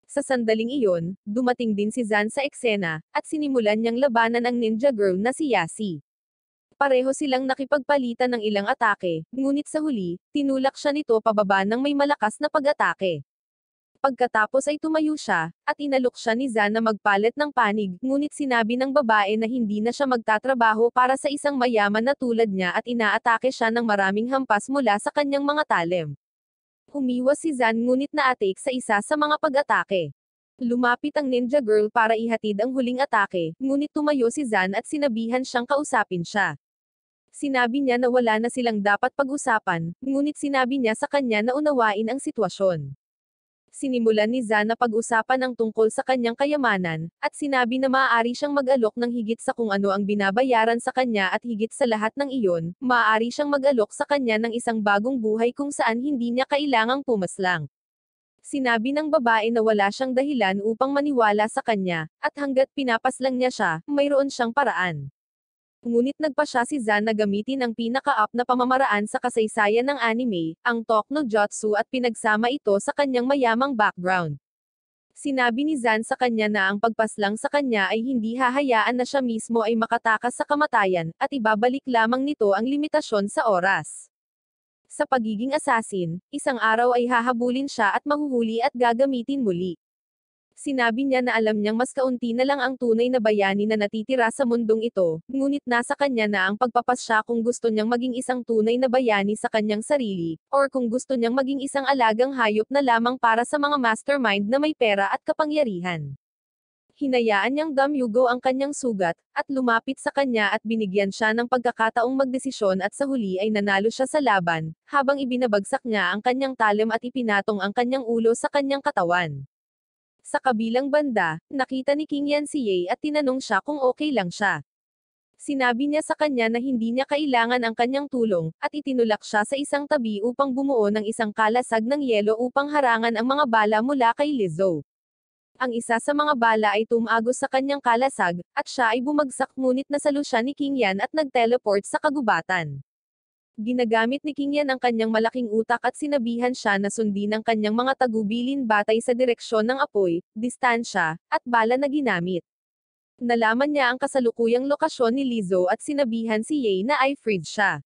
Sa sandaling iyon, dumating din si Zan sa eksena, at sinimulan niyang labanan ang ninja girl na si Yasi. Pareho silang nakipagpalitan ng ilang atake, ngunit sa huli, tinulak siya nito pababa ng may malakas na pag-atake. Pagkatapos ay tumayo siya, at inalok siya ni Zan na magpalit ng panig, ngunit sinabi ng babae na hindi na siya magtatrabaho para sa isang mayaman na tulad niya at inaatake siya ng maraming hampas mula sa kanyang mga talem. Umiwas si Zan ngunit na-atake sa isa sa mga pag-atake. Lumapit ang ninja girl para ihatid ang huling atake, ngunit tumayo si Zan at sinabihan siyang kausapin siya. Sinabi niya na wala na silang dapat pag-usapan, ngunit sinabi niya sa kanya na unawain ang sitwasyon. Sinimulan ni Zan na pag-usapan ang tungkol sa kanyang kayamanan, at sinabi na maaari siyang mag-alok ng higit sa kung ano ang binabayaran sa kanya at higit sa lahat ng iyon, maaari siyang mag-alok sa kanya ng isang bagong buhay kung saan hindi niya kailangang pumaslang. Sinabi ng babae na wala siyang dahilan upang maniwala sa kanya, at hanggat pinapaslang niya siya, mayroon siyang paraan. Ngunit nagpasya si Zan na gamitin ang pinaka-up na pamamaraan sa kasaysayan ng anime, ang Talk no Jutsu at pinagsama ito sa kanyang mayamang background. Sinabi ni Zan sa kanya na ang pagpaslang sa kanya ay hindi hahayaan na siya mismo ay makatakas sa kamatayan, at ibabalik lamang nito ang limitasyon sa oras. Sa pagiging assassin, isang araw ay hahabulin siya at mahuhuli at gagamitin muli. Sinabi niya na alam niyang mas kaunti na lang ang tunay na bayani na natitira sa mundong ito, ngunit nasa kanya na ang pagpapasya kung gusto niyang maging isang tunay na bayani sa kanyang sarili, or kung gusto niyang maging isang alagang hayop na lamang para sa mga mastermind na may pera at kapangyarihan. Hinayaan niyang damyugo ang kanyang sugat, at lumapit sa kanya at binigyan siya ng pagkakataong magdesisyon at sa huli ay nanalo siya sa laban, habang ibinabagsak niya ang kanyang talem at ipinatong ang kanyang ulo sa kanyang katawan. Sa kabilang banda, nakita ni King Yan si Ye at tinanong siya kung okay lang siya. Sinabi niya sa kanya na hindi niya kailangan ang kanyang tulong, at itinulak siya sa isang tabi upang bumuo ng isang kalasag ng yelo upang harangan ang mga bala mula kay Lizzo. Ang isa sa mga bala ay tumagos sa kanyang kalasag, at siya ay bumagsak ngunit nasalo siya ni King Yan at nag-teleport sa kagubatan. Ginagamit ni King Yan ang kanyang malaking utak at sinabihan siya na sundin ang kanyang mga tagubilin batay sa direksyon ng apoy, distansya, at bala na ginamit. Nalaman niya ang kasalukuyang lokasyon ni Lizzo at sinabihan si Ye na ay freed siya.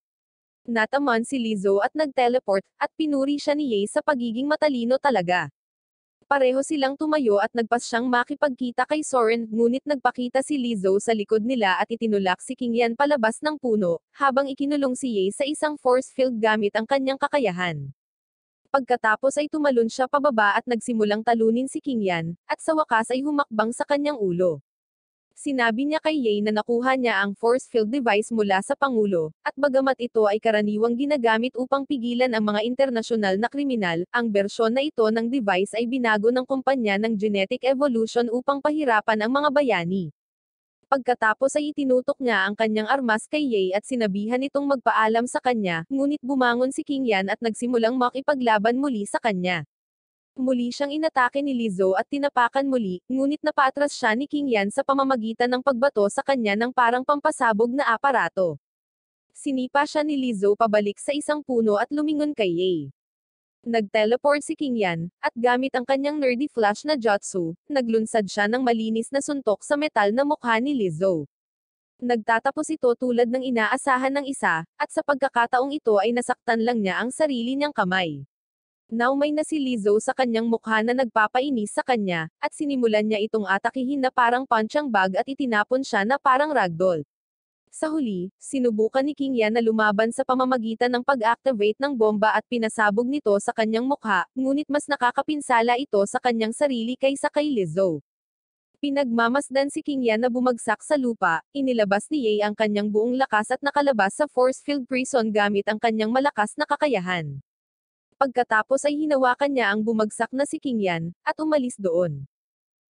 Nataman si Lizzo at nag-teleport, at pinuri siya ni Ye sa pagiging matalino talaga. Pareho silang tumayo at nagpas siyang makipagkita kay Soren, ngunit nagpakita si Lizzo sa likod nila at itinulak si King Yan palabas ng puno, habang ikinulong si Ye sa isang force field gamit ang kanyang kakayahan. Pagkatapos ay tumalon siya pababa at nagsimulang talunin si King Yan, at sa wakas ay humakbang sa kanyang ulo. Sinabi niya kay Ye na nakuha niya ang force field device mula sa Pangulo, at bagamat ito ay karaniwang ginagamit upang pigilan ang mga internasyonal na kriminal, ang bersyon na ito ng device ay binago ng kumpanya ng genetic evolution upang pahirapan ang mga bayani. Pagkatapos ay itinutok niya ang kanyang armas kay Ye at sinabihan itong magpaalam sa kanya, ngunit bumangon si King Yan at nagsimulang makipaglaban muli sa kanya. Muli siyang inatake ni Lizzo at tinapakan muli, ngunit napaatras siya ni King Yan sa pamamagitan ng pagbato sa kanya ng parang pampasabog na aparato. Sinipa siya ni Lizzo pabalik sa isang puno at lumingon kay Ye. Nag-teleport si King Yan, at gamit ang kanyang nerdy flash na jutsu, naglunsad siya ng malinis na suntok sa metal na mukha ni Lizzo. Nagtatapos ito tulad ng inaasahan ng isa, at sa pagkakataong ito ay nasaktan lang niya ang sarili niyang kamay. Naumay na si Lizzo sa kanyang mukha na nagpapainis sa kanya, at sinimulan niya itong atakihin na parang punching bag at itinapon siya na parang ragdoll. Sa huli, sinubukan ni King Yan na lumaban sa pamamagitan ng pag-activate ng bomba at pinasabog nito sa kanyang mukha, ngunit mas nakakapinsala ito sa kanyang sarili kaysa kay Lizzo. Pinagmamasdan si King Yan na bumagsak sa lupa, inilabas ni Ye ang kanyang buong lakas at nakalabas sa force field prison gamit ang kanyang malakas na kakayahan. Pagkatapos ay hinawakan niya ang bumagsak na si King Yan, at umalis doon.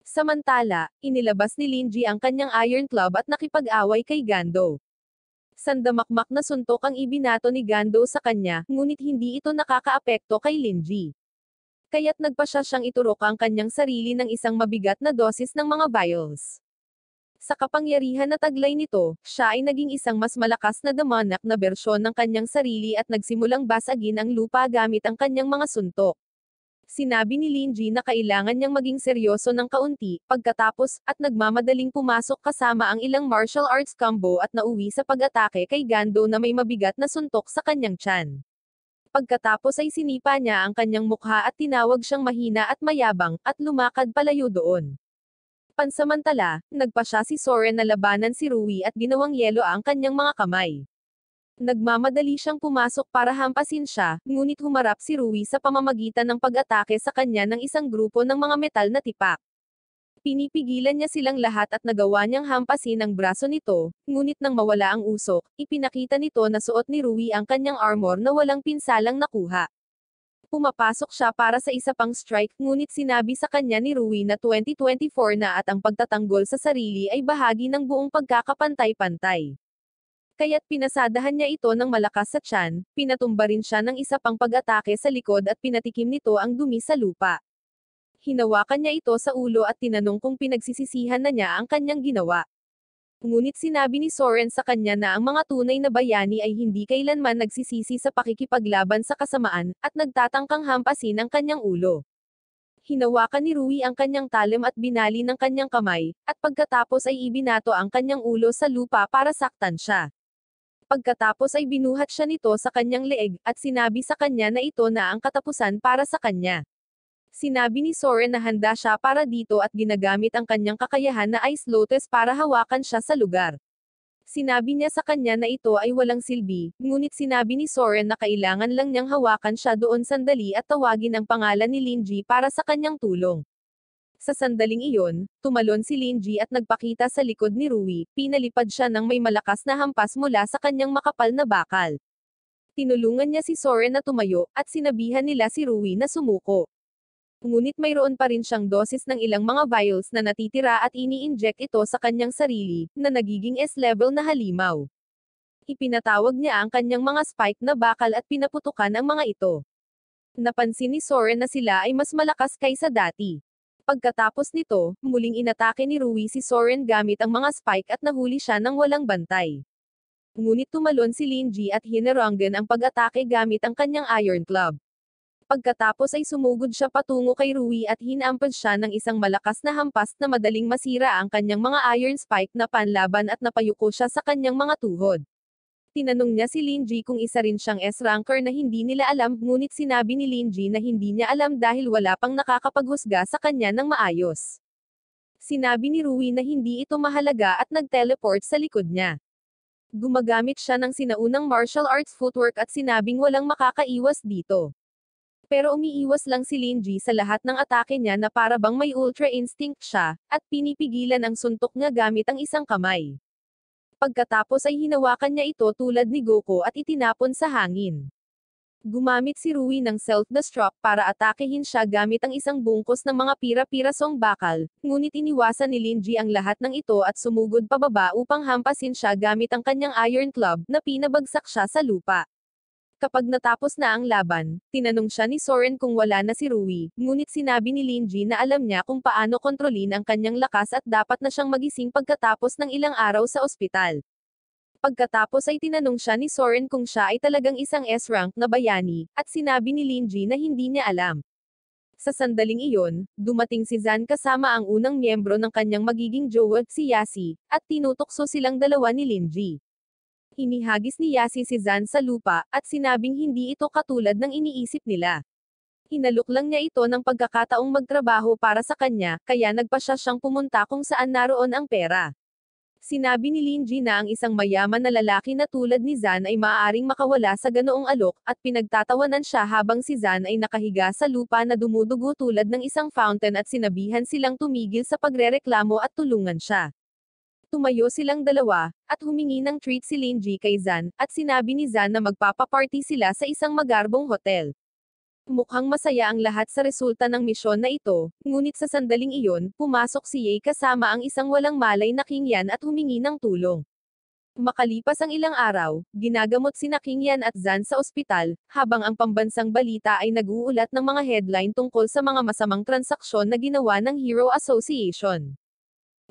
Samantala, inilabas ni Linji ang kanyang Iron Club at nakipag-away kay Gando. Sandamakmak na suntok ang ibinato ni Gando sa kanya, ngunit hindi ito nakakaapekto kay Linji. Kaya't nagpa siyang iturok ang kanyang sarili ng isang mabigat na dosis ng mga vials. Sa kapangyarihan na taglay nito, siya ay naging isang mas malakas na demonic na bersyon ng kanyang sarili at nagsimulang basagin ang lupa gamit ang kanyang mga suntok. Sinabi ni Linji na kailangan niyang maging seryoso ng kaunti, pagkatapos, at nagmamadaling pumasok kasama ang ilang martial arts combo at nauwi sa pag-atake kay Gando na may mabigat na suntok sa kanyang tiyan. Pagkatapos ay sinipa niya ang kanyang mukha at tinawag siyang mahina at mayabang, at lumakad palayo doon. Pansamantala, nagpa siya si Soren na labanan si Rui at ginawang yelo ang kanyang mga kamay. Nagmamadali siyang pumasok para hampasin siya, ngunit humarap si Rui sa pamamagitan ng pag-atake sa kanya ng isang grupo ng mga metal na tipak. Pinipigilan niya silang lahat at nagawa niyang hampasin ang braso nito, ngunit nang mawala ang usok, ipinakita nito na suot ni Rui ang kanyang armor na walang pinsalang nakuha. Pumapasok siya para sa isa pang strike, ngunit sinabi sa kanya ni Rui na 2024 na at ang pagtatanggol sa sarili ay bahagi ng buong pagkakapantay-pantay. Kaya't pinasadahan niya ito ng malakas sa tiyan, pinatumba rin siya ng isa pang pag-atake sa likod at pinatikim nito ang dumi sa lupa. Hinawakan niya ito sa ulo at tinanong kung pinagsisisihan na niya ang kanyang ginawa. Ngunit sinabi ni Soren sa kanya na ang mga tunay na bayani ay hindi kailanman nagsisisi sa pakikipaglaban sa kasamaan, at nagtatangkang hampasin ang kanyang ulo. Hinawakan ni Rui ang kanyang talim at binali ng kanyang kamay, at pagkatapos ay ibinato ang kanyang ulo sa lupa para saktan siya. Pagkatapos ay binuhat siya nito sa kanyang leeg, at sinabi sa kanya na ito na ang katapusan para sa kanya. Sinabi ni Soren na handa siya para dito at ginagamit ang kanyang kakayahan na Ice Lotus para hawakan siya sa lugar. Sinabi niya sa kanya na ito ay walang silbi, ngunit sinabi ni Soren na kailangan lang niyang hawakan siya doon sandali at tawagin ang pangalan ni Linji para sa kanyang tulong. Sa sandaling iyon, tumalon si Linji at nagpakita sa likod ni Rui, pinalipad siya ng may malakas na hampas mula sa kanyang makapal na bakal. Tinulungan niya si Soren na tumayo, at sinabihan nila si Rui na sumuko. Ngunit mayroon pa rin siyang dosis ng ilang mga vials na natitira at ini-inject ito sa kanyang sarili, na nagiging S-level na halimaw. Ipinatawag niya ang kanyang mga spike na bakal at pinaputukan ang mga ito. Napansin ni Soren na sila ay mas malakas kaysa dati. Pagkatapos nito, muling inatake ni Rui si Soren gamit ang mga spike at nahuli siya ng walang bantay. Ngunit tumalon si Linji at hinarangan ang pag-atake gamit ang kanyang Iron Club. Pagkatapos ay sumugod siya patungo kay Rui at hinampad siya ng isang malakas na hampas na madaling masira ang kanyang mga Iron Spike na panlaban at napayuko siya sa kanyang mga tuhod. Tinanong niya si Linji kung isa rin siyang S-ranker na hindi nila alam, ngunit sinabi ni Linji na hindi niya alam dahil wala pang nakakapaghusga sa kanya ng maayos. Sinabi ni Rui na hindi ito mahalaga at nag-teleport sa likod niya. Gumagamit siya ng sinaunang martial arts footwork at sinabing walang makakaiwas dito. Pero umiiwas lang si Linji sa lahat ng atake niya na para bang may ultra instinct siya, at pinipigilan ang suntok niya gamit ang isang kamay. Pagkatapos ay hinawakan niya ito tulad ni Goku at itinapon sa hangin. Gumamit si Rui ng self-destruct para atakehin siya gamit ang isang bungkos ng mga pira-pirasong bakal, ngunit iniwasan ni Linji ang lahat ng ito at sumugod pababa upang hampasin siya gamit ang kanyang Iron Club na pinabagsak siya sa lupa. Kapag natapos na ang laban, tinanong siya ni Soren kung wala na si Rui, ngunit sinabi ni Linji na alam niya kung paano kontrolin ang kanyang lakas at dapat na siyang magising pagkatapos ng ilang araw sa ospital. Pagkatapos ay tinanong siya ni Soren kung siya ay talagang isang S-rank na bayani, at sinabi ni Linji na hindi niya alam. Sa sandaling iyon, dumating si Zan kasama ang unang miyembro ng kanyang magiging jowa, si Yasi, at tinutokso silang dalawa ni Linji. Hinihagis ni Yasi si Zan sa lupa, at sinabing hindi ito katulad ng iniisip nila. Hinalok lang niya ito ng pagkakataong magtrabaho para sa kanya, kaya nagpasya siyang pumunta kung saan naroon ang pera. Sinabi ni Linji na ang isang mayaman na lalaki na tulad ni Zan ay maaaring makawala sa ganoong alok, at pinagtatawanan siya habang si Zan ay nakahiga sa lupa na dumudugo tulad ng isang fountain at sinabihan silang tumigil sa pagrereklamo at tulungan siya. Tumayo silang dalawa, at humingi ng treat si Linji kay Zan, at sinabi ni Zan na magpapaparty sila sa isang magarbong hotel. Mukhang masaya ang lahat sa resulta ng misyon na ito, ngunit sa sandaling iyon, pumasok si Ye kasama ang isang walang malay na King Yan at humingi ng tulong. Makalipas ang ilang araw, ginagamot sina King Yan at Zan sa ospital, habang ang pambansang balita ay nag-uulat ng mga headline tungkol sa mga masamang transaksyon na ginawa ng Hero Association.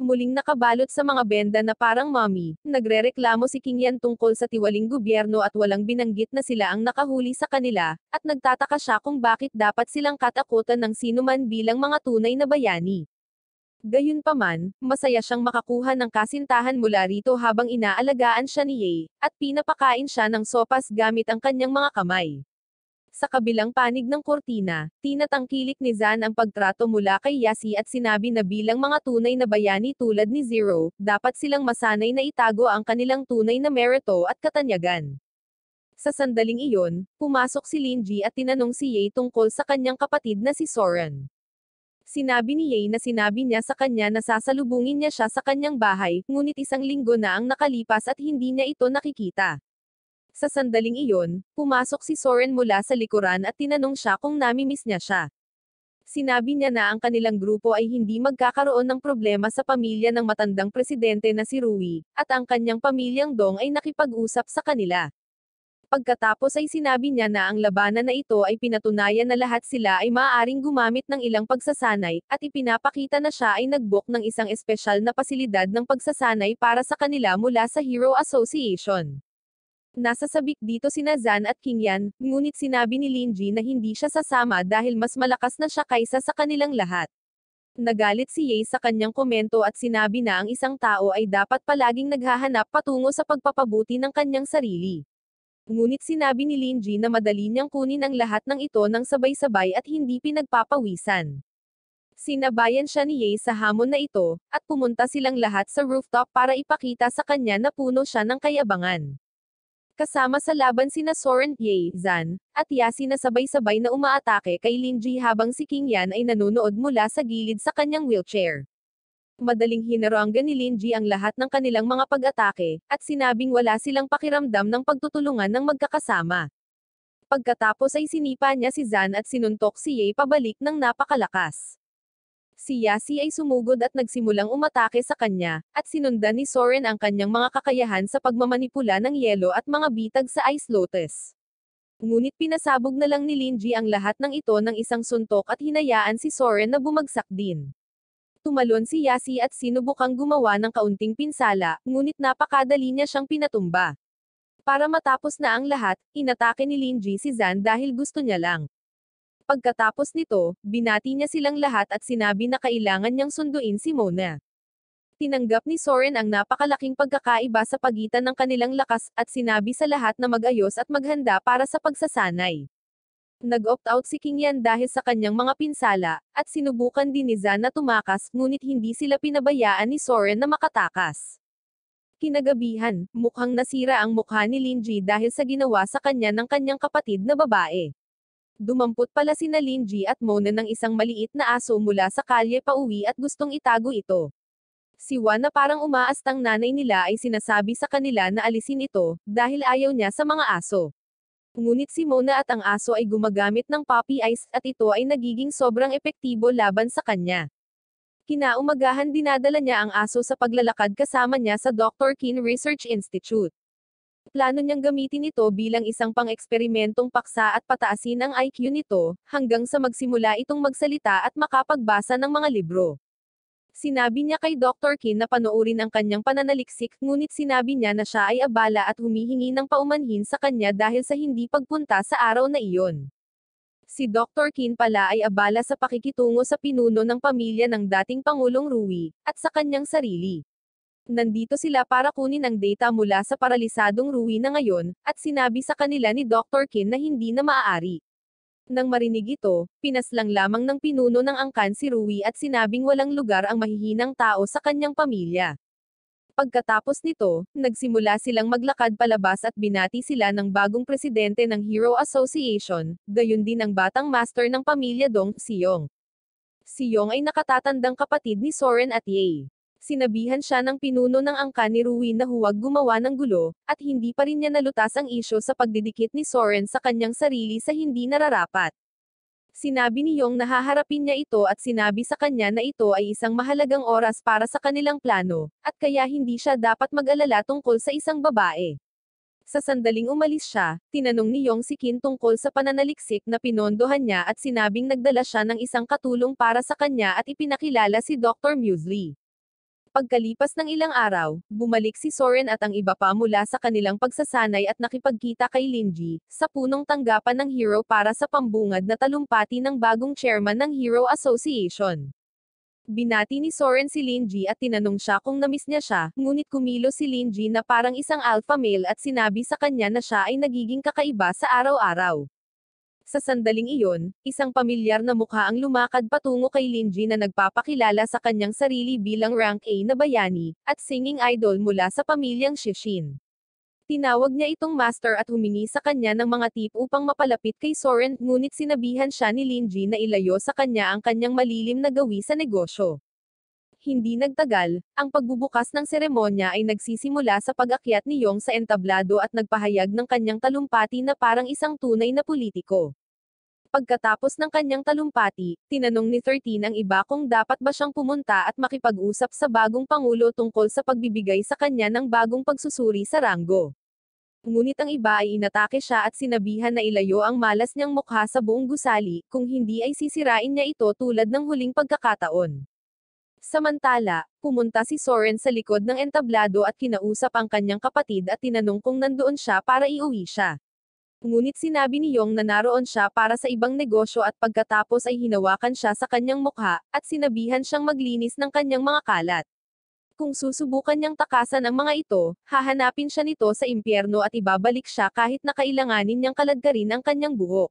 Muling nakabalot sa mga benda na parang mommy, nagrereklamo si King Yan tungkol sa tiwaling gobyerno at walang binanggit na sila ang nakahuli sa kanila, at nagtataka siya kung bakit dapat silang katakutan ng sinuman bilang mga tunay na bayani. Gayunpaman, masaya siyang makakuha ng kasintahan mula rito habang inaalagaan siya ni Ye, at pinapakain siya ng sopas gamit ang kanyang mga kamay. Sa kabilang panig ng kortina, tinatangkilik ni Zan ang pagtrato mula kay Yasi at sinabi na bilang mga tunay na bayani tulad ni Zero, dapat silang masanay na itago ang kanilang tunay na merito at katanyagan. Sa sandaling iyon, pumasok si Linji at tinanong si Ye tungkol sa kanyang kapatid na si Soren. Sinabi ni Ye na sinabi niya sa kanya na sasalubungin niya siya sa kanyang bahay, ngunit isang linggo na ang nakalipas at hindi niya ito nakikita. Sa sandaling iyon, pumasok si Soren mula sa likuran at tinanong siya kung namimiss niya siya. Sinabi niya na ang kanilang grupo ay hindi magkakaroon ng problema sa pamilya ng matandang presidente na si Rui, at ang kanyang pamilyang Dong ay nakipag-usap sa kanila. Pagkatapos ay sinabi niya na ang labanan na ito ay pinatunayan na lahat sila ay maaaring gumamit ng ilang pagsasanay, at ipinapakita na siya ay nag-book ng isang espesyal na pasilidad ng pagsasanay para sa kanila mula sa Hero Association. Nasa sabik dito sina Zan at King Yan, ngunit sinabi ni Linji na hindi siya sasama dahil mas malakas na siya kaysa sa kanilang lahat. Nagalit si Ye sa kanyang komento at sinabi na ang isang tao ay dapat palaging naghahanap patungo sa pagpapabuti ng kanyang sarili. Ngunit sinabi ni Linji na madali niyang kunin ang lahat ng ito ng sabay-sabay at hindi pinagpapawisan. Sinabayan siya ni Ye sa hamon na ito, at pumunta silang lahat sa rooftop para ipakita sa kanya na puno siya ng kayabangan. Kasama sa laban sina Soren, Ye, Zan, at Yasi na sabay-sabay na umaatake kay Linji habang si King Yan ay nanonood mula sa gilid sa kanyang wheelchair. Madaling hinaranggan ni Linji ang lahat ng kanilang mga pag-atake, at sinabing wala silang pakiramdam ng pagtutulungan ng magkakasama. Pagkatapos ay sinipa niya si Zan at sinuntok si Ye pabalik ng napakalakas. Si Yasi ay sumugod at nagsimulang umatake sa kanya, at sinundan ni Soren ang kanyang mga kakayahan sa pagmamanipula ng yelo at mga bitag sa Ice Lotus. Ngunit pinasabog na lang ni Linji ang lahat ng ito ng isang suntok at hinayaan si Soren na bumagsak din. Tumalon si Yasi at sinubukang gumawa ng kaunting pinsala, ngunit napakadali niya siyang pinatumba. Para matapos na ang lahat, inatake ni Linji si Zan dahil gusto niya lang. Pagkatapos nito, binati niya silang lahat at sinabi na kailangan niyang sunduin si Mona. Tinanggap ni Soren ang napakalaking pagkakaiba sa pagitan ng kanilang lakas, at sinabi sa lahat na mag-ayos at maghanda para sa pagsasanay. Nag-opt-out si King Yan dahil sa kanyang mga pinsala, at sinubukan din ni Zan na tumakas, ngunit hindi sila pinabayaan ni Soren na makatakas. Kinagabihan, mukhang nasira ang mukha ni Linji dahil sa ginawa sa kanya ng kanyang kapatid na babae. Dumampot pala sina Linji at Mona ng isang maliit na aso mula sa kalye pauwi at gustong itago ito. Si Juan na parang umaastang nanay nila ay sinasabi sa kanila na alisin ito, dahil ayaw niya sa mga aso. Ngunit si Mona at ang aso ay gumagamit ng puppy eyes, at ito ay nagiging sobrang epektibo laban sa kanya. Kinaumagahan dinadala niya ang aso sa paglalakad kasama niya sa Dr. Kin Research Institute. Plano niyang gamitin ito bilang isang pang-eksperimentong paksa at pataasin ang IQ nito, hanggang sa magsimula itong magsalita at makapagbasa ng mga libro. Sinabi niya kay Dr. Kin na panoorin ang kanyang pananaliksik, ngunit sinabi niya na siya ay abala at humihingi ng paumanhin sa kanya dahil sa hindi pagpunta sa araw na iyon. Si Dr. Kin pala ay abala sa pakikitungo sa pinuno ng pamilya ng dating Pangulong Rui, at sa kanyang sarili. Nandito sila para kunin ang data mula sa paralisadong Rui na ngayon, at sinabi sa kanila ni Dr. Kin na hindi na maaari. Nang marinig ito, pinaslang lamang ng pinuno ng angkan si Rui at sinabing walang lugar ang mahihinang tao sa kanyang pamilya. Pagkatapos nito, nagsimula silang maglakad palabas at binati sila ng bagong presidente ng Hero Association, gayon din ang batang master ng pamilya Dong, si Yong. Si Yong ay nakatatandang kapatid ni Soren at Ye. Sinabihan siya ng pinuno ng angkan ni Rui na huwag gumawa ng gulo, at hindi pa rin niya nalutas ang isyo sa pagdidikit ni Soren sa kanyang sarili sa hindi nararapat. Sinabi ni Yong na haharapin niya ito at sinabi sa kanya na ito ay isang mahalagang oras para sa kanilang plano, at kaya hindi siya dapat mag-alala tungkol sa isang babae. Sa sandaling umalis siya, tinanong ni Yong si Kin tungkol sa pananaliksik na pinondohan niya at sinabing nagdala siya ng isang katulong para sa kanya at ipinakilala si Dr. Muesli. Pagkalipas ng ilang araw, bumalik si Soren at ang iba pa mula sa kanilang pagsasanay at nakipagkita kay Linji, sa punong tanggapan ng Hero para sa pambungad na talumpati ng bagong chairman ng Hero Association. Binati ni Soren si Linji at tinanong siya kung namiss niya siya, ngunit kumilos si Linji na parang isang alpha male at sinabi sa kanya na siya ay nagiging kakaiba sa araw-araw. Sa sandaling iyon, isang pamilyar na mukha ang lumakad patungo kay Linji na nagpapakilala sa kanyang sarili bilang rank A na bayani, at singing idol mula sa pamilyang Shishin. Tinawag niya itong master at humingi sa kanya ng mga tip upang mapalapit kay Soren, ngunit sinabihan siya ni Linji na ilayo sa kanya ang kanyang malilim na gawi sa negosyo. Hindi nagtagal, ang pagbubukas ng seremonya ay nagsisimula sa pag-akyat ni Yong sa entablado at nagpahayag ng kanyang talumpati na parang isang tunay na politiko. Pagkatapos ng kanyang talumpati, tinanong ni 13 ang iba kung dapat ba siyang pumunta at makipag-usap sa bagong pangulo tungkol sa pagbibigay sa kanya ng bagong pagsusuri sa ranggo. Ngunit ang iba ay inatake siya at sinabihan na ilayo ang malas niyang mukha sa buong gusali, kung hindi ay sisirain niya ito tulad ng huling pagkakataon. Samantala, pumunta si Soren sa likod ng entablado at kinausap ang kanyang kapatid at tinanong kung nandoon siya para iuwi siya. Ngunit sinabi ni Yong na naroon siya para sa ibang negosyo at pagkatapos ay hinawakan siya sa kanyang mukha, at sinabihan siyang maglinis ng kanyang mga kalat. Kung susubukan niyang takasan ang mga ito, hahanapin siya nito sa impyerno at ibabalik siya kahit na kailanganin niyang kaladkarin ang kanyang buhok.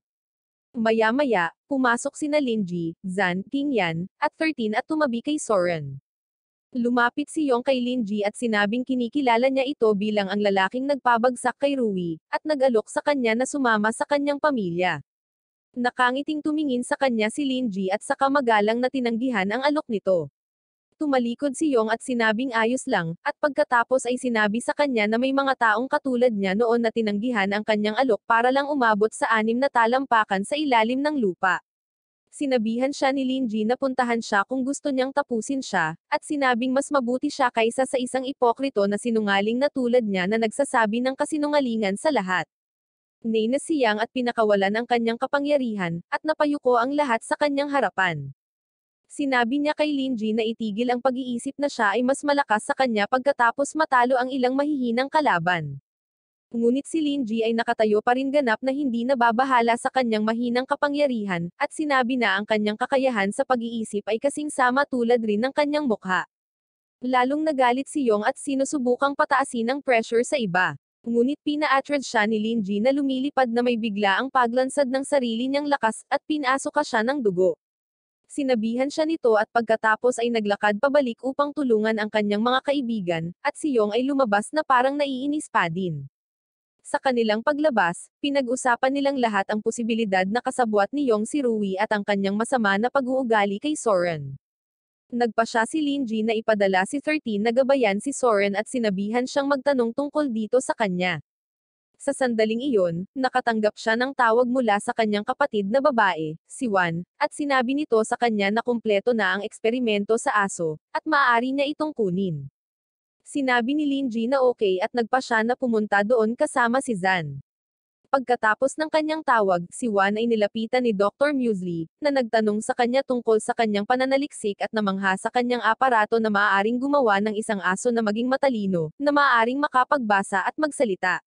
Maya-maya, pumasok sina Linji, Zan, King Yan, at 13 at tumabi kay Soren. Lumapit si Yong kay Linji at sinabing kinikilala niya ito bilang ang lalaking nagpabagsak kay Rui, at nag-alok sa kanya na sumama sa kanyang pamilya. Nakangiting tumingin sa kanya si Linji at saka magalang na tinanggihan ang alok nito. Tumalikod si Yong at sinabing ayos lang, at pagkatapos ay sinabi sa kanya na may mga taong katulad niya noon na tinanggihan ang kanyang alok para lang umabot sa 6 na talampakan sa ilalim ng lupa. Sinabihan siya ni Linji na puntahan siya kung gusto niyang tapusin siya, at sinabing mas mabuti siya kaysa sa isang ipokrito na sinungaling na tulad niya na nagsasabi ng kasinungalingan sa lahat. Nay na si Yang at pinakawalan ang kanyang kapangyarihan, at napayuko ang lahat sa kanyang harapan. Sinabi niya kay Linji na itigil ang pag-iisip na siya ay mas malakas sa kanya pagkatapos matalo ang ilang mahihinang kalaban. Ngunit si Linji ay nakatayo pa rin ganap na hindi nababahala sa kanyang mahinang kapangyarihan, at sinabi na ang kanyang kakayahan sa pag-iisip ay kasing sama tulad rin ng kanyang mukha. Lalong nagalit si Yong at sinusubukang pataasin ang pressure sa iba. Ngunit pina-attrad siya ni Linji na lumilipad na may bigla ang paglansad ng sarili niyang lakas, at pinasuka siya ng dugo. Sinabihan siya nito at pagkatapos ay naglakad pabalik upang tulungan ang kanyang mga kaibigan, at si Yong ay lumabas na parang naiinis pa din. Sa kanilang paglabas, pinag-usapan nilang lahat ang posibilidad na kasabwat ni Yong si Rui at ang kanyang masama na pag-uugali kay Soren. Nagpa siya si Linji na ipadala si 13 na gabayan si Soren at sinabihan siyang magtanong tungkol dito sa kanya. Sa sandaling iyon, nakatanggap siya ng tawag mula sa kanyang kapatid na babae, si Wan, at sinabi nito sa kanya na kumpleto na ang eksperimento sa aso, at maaari niya itong kunin. Sinabi ni Linji na okay at nagpa siya na pumunta doon kasama si Zan. Pagkatapos ng kanyang tawag, si Wan ay nilapitan ni Dr. Muesli, na nagtanong sa kanya tungkol sa kanyang pananaliksik at namangha sa kanyang aparato na maaaring gumawa ng isang aso na maging matalino, na maaaring makapagbasa at magsalita.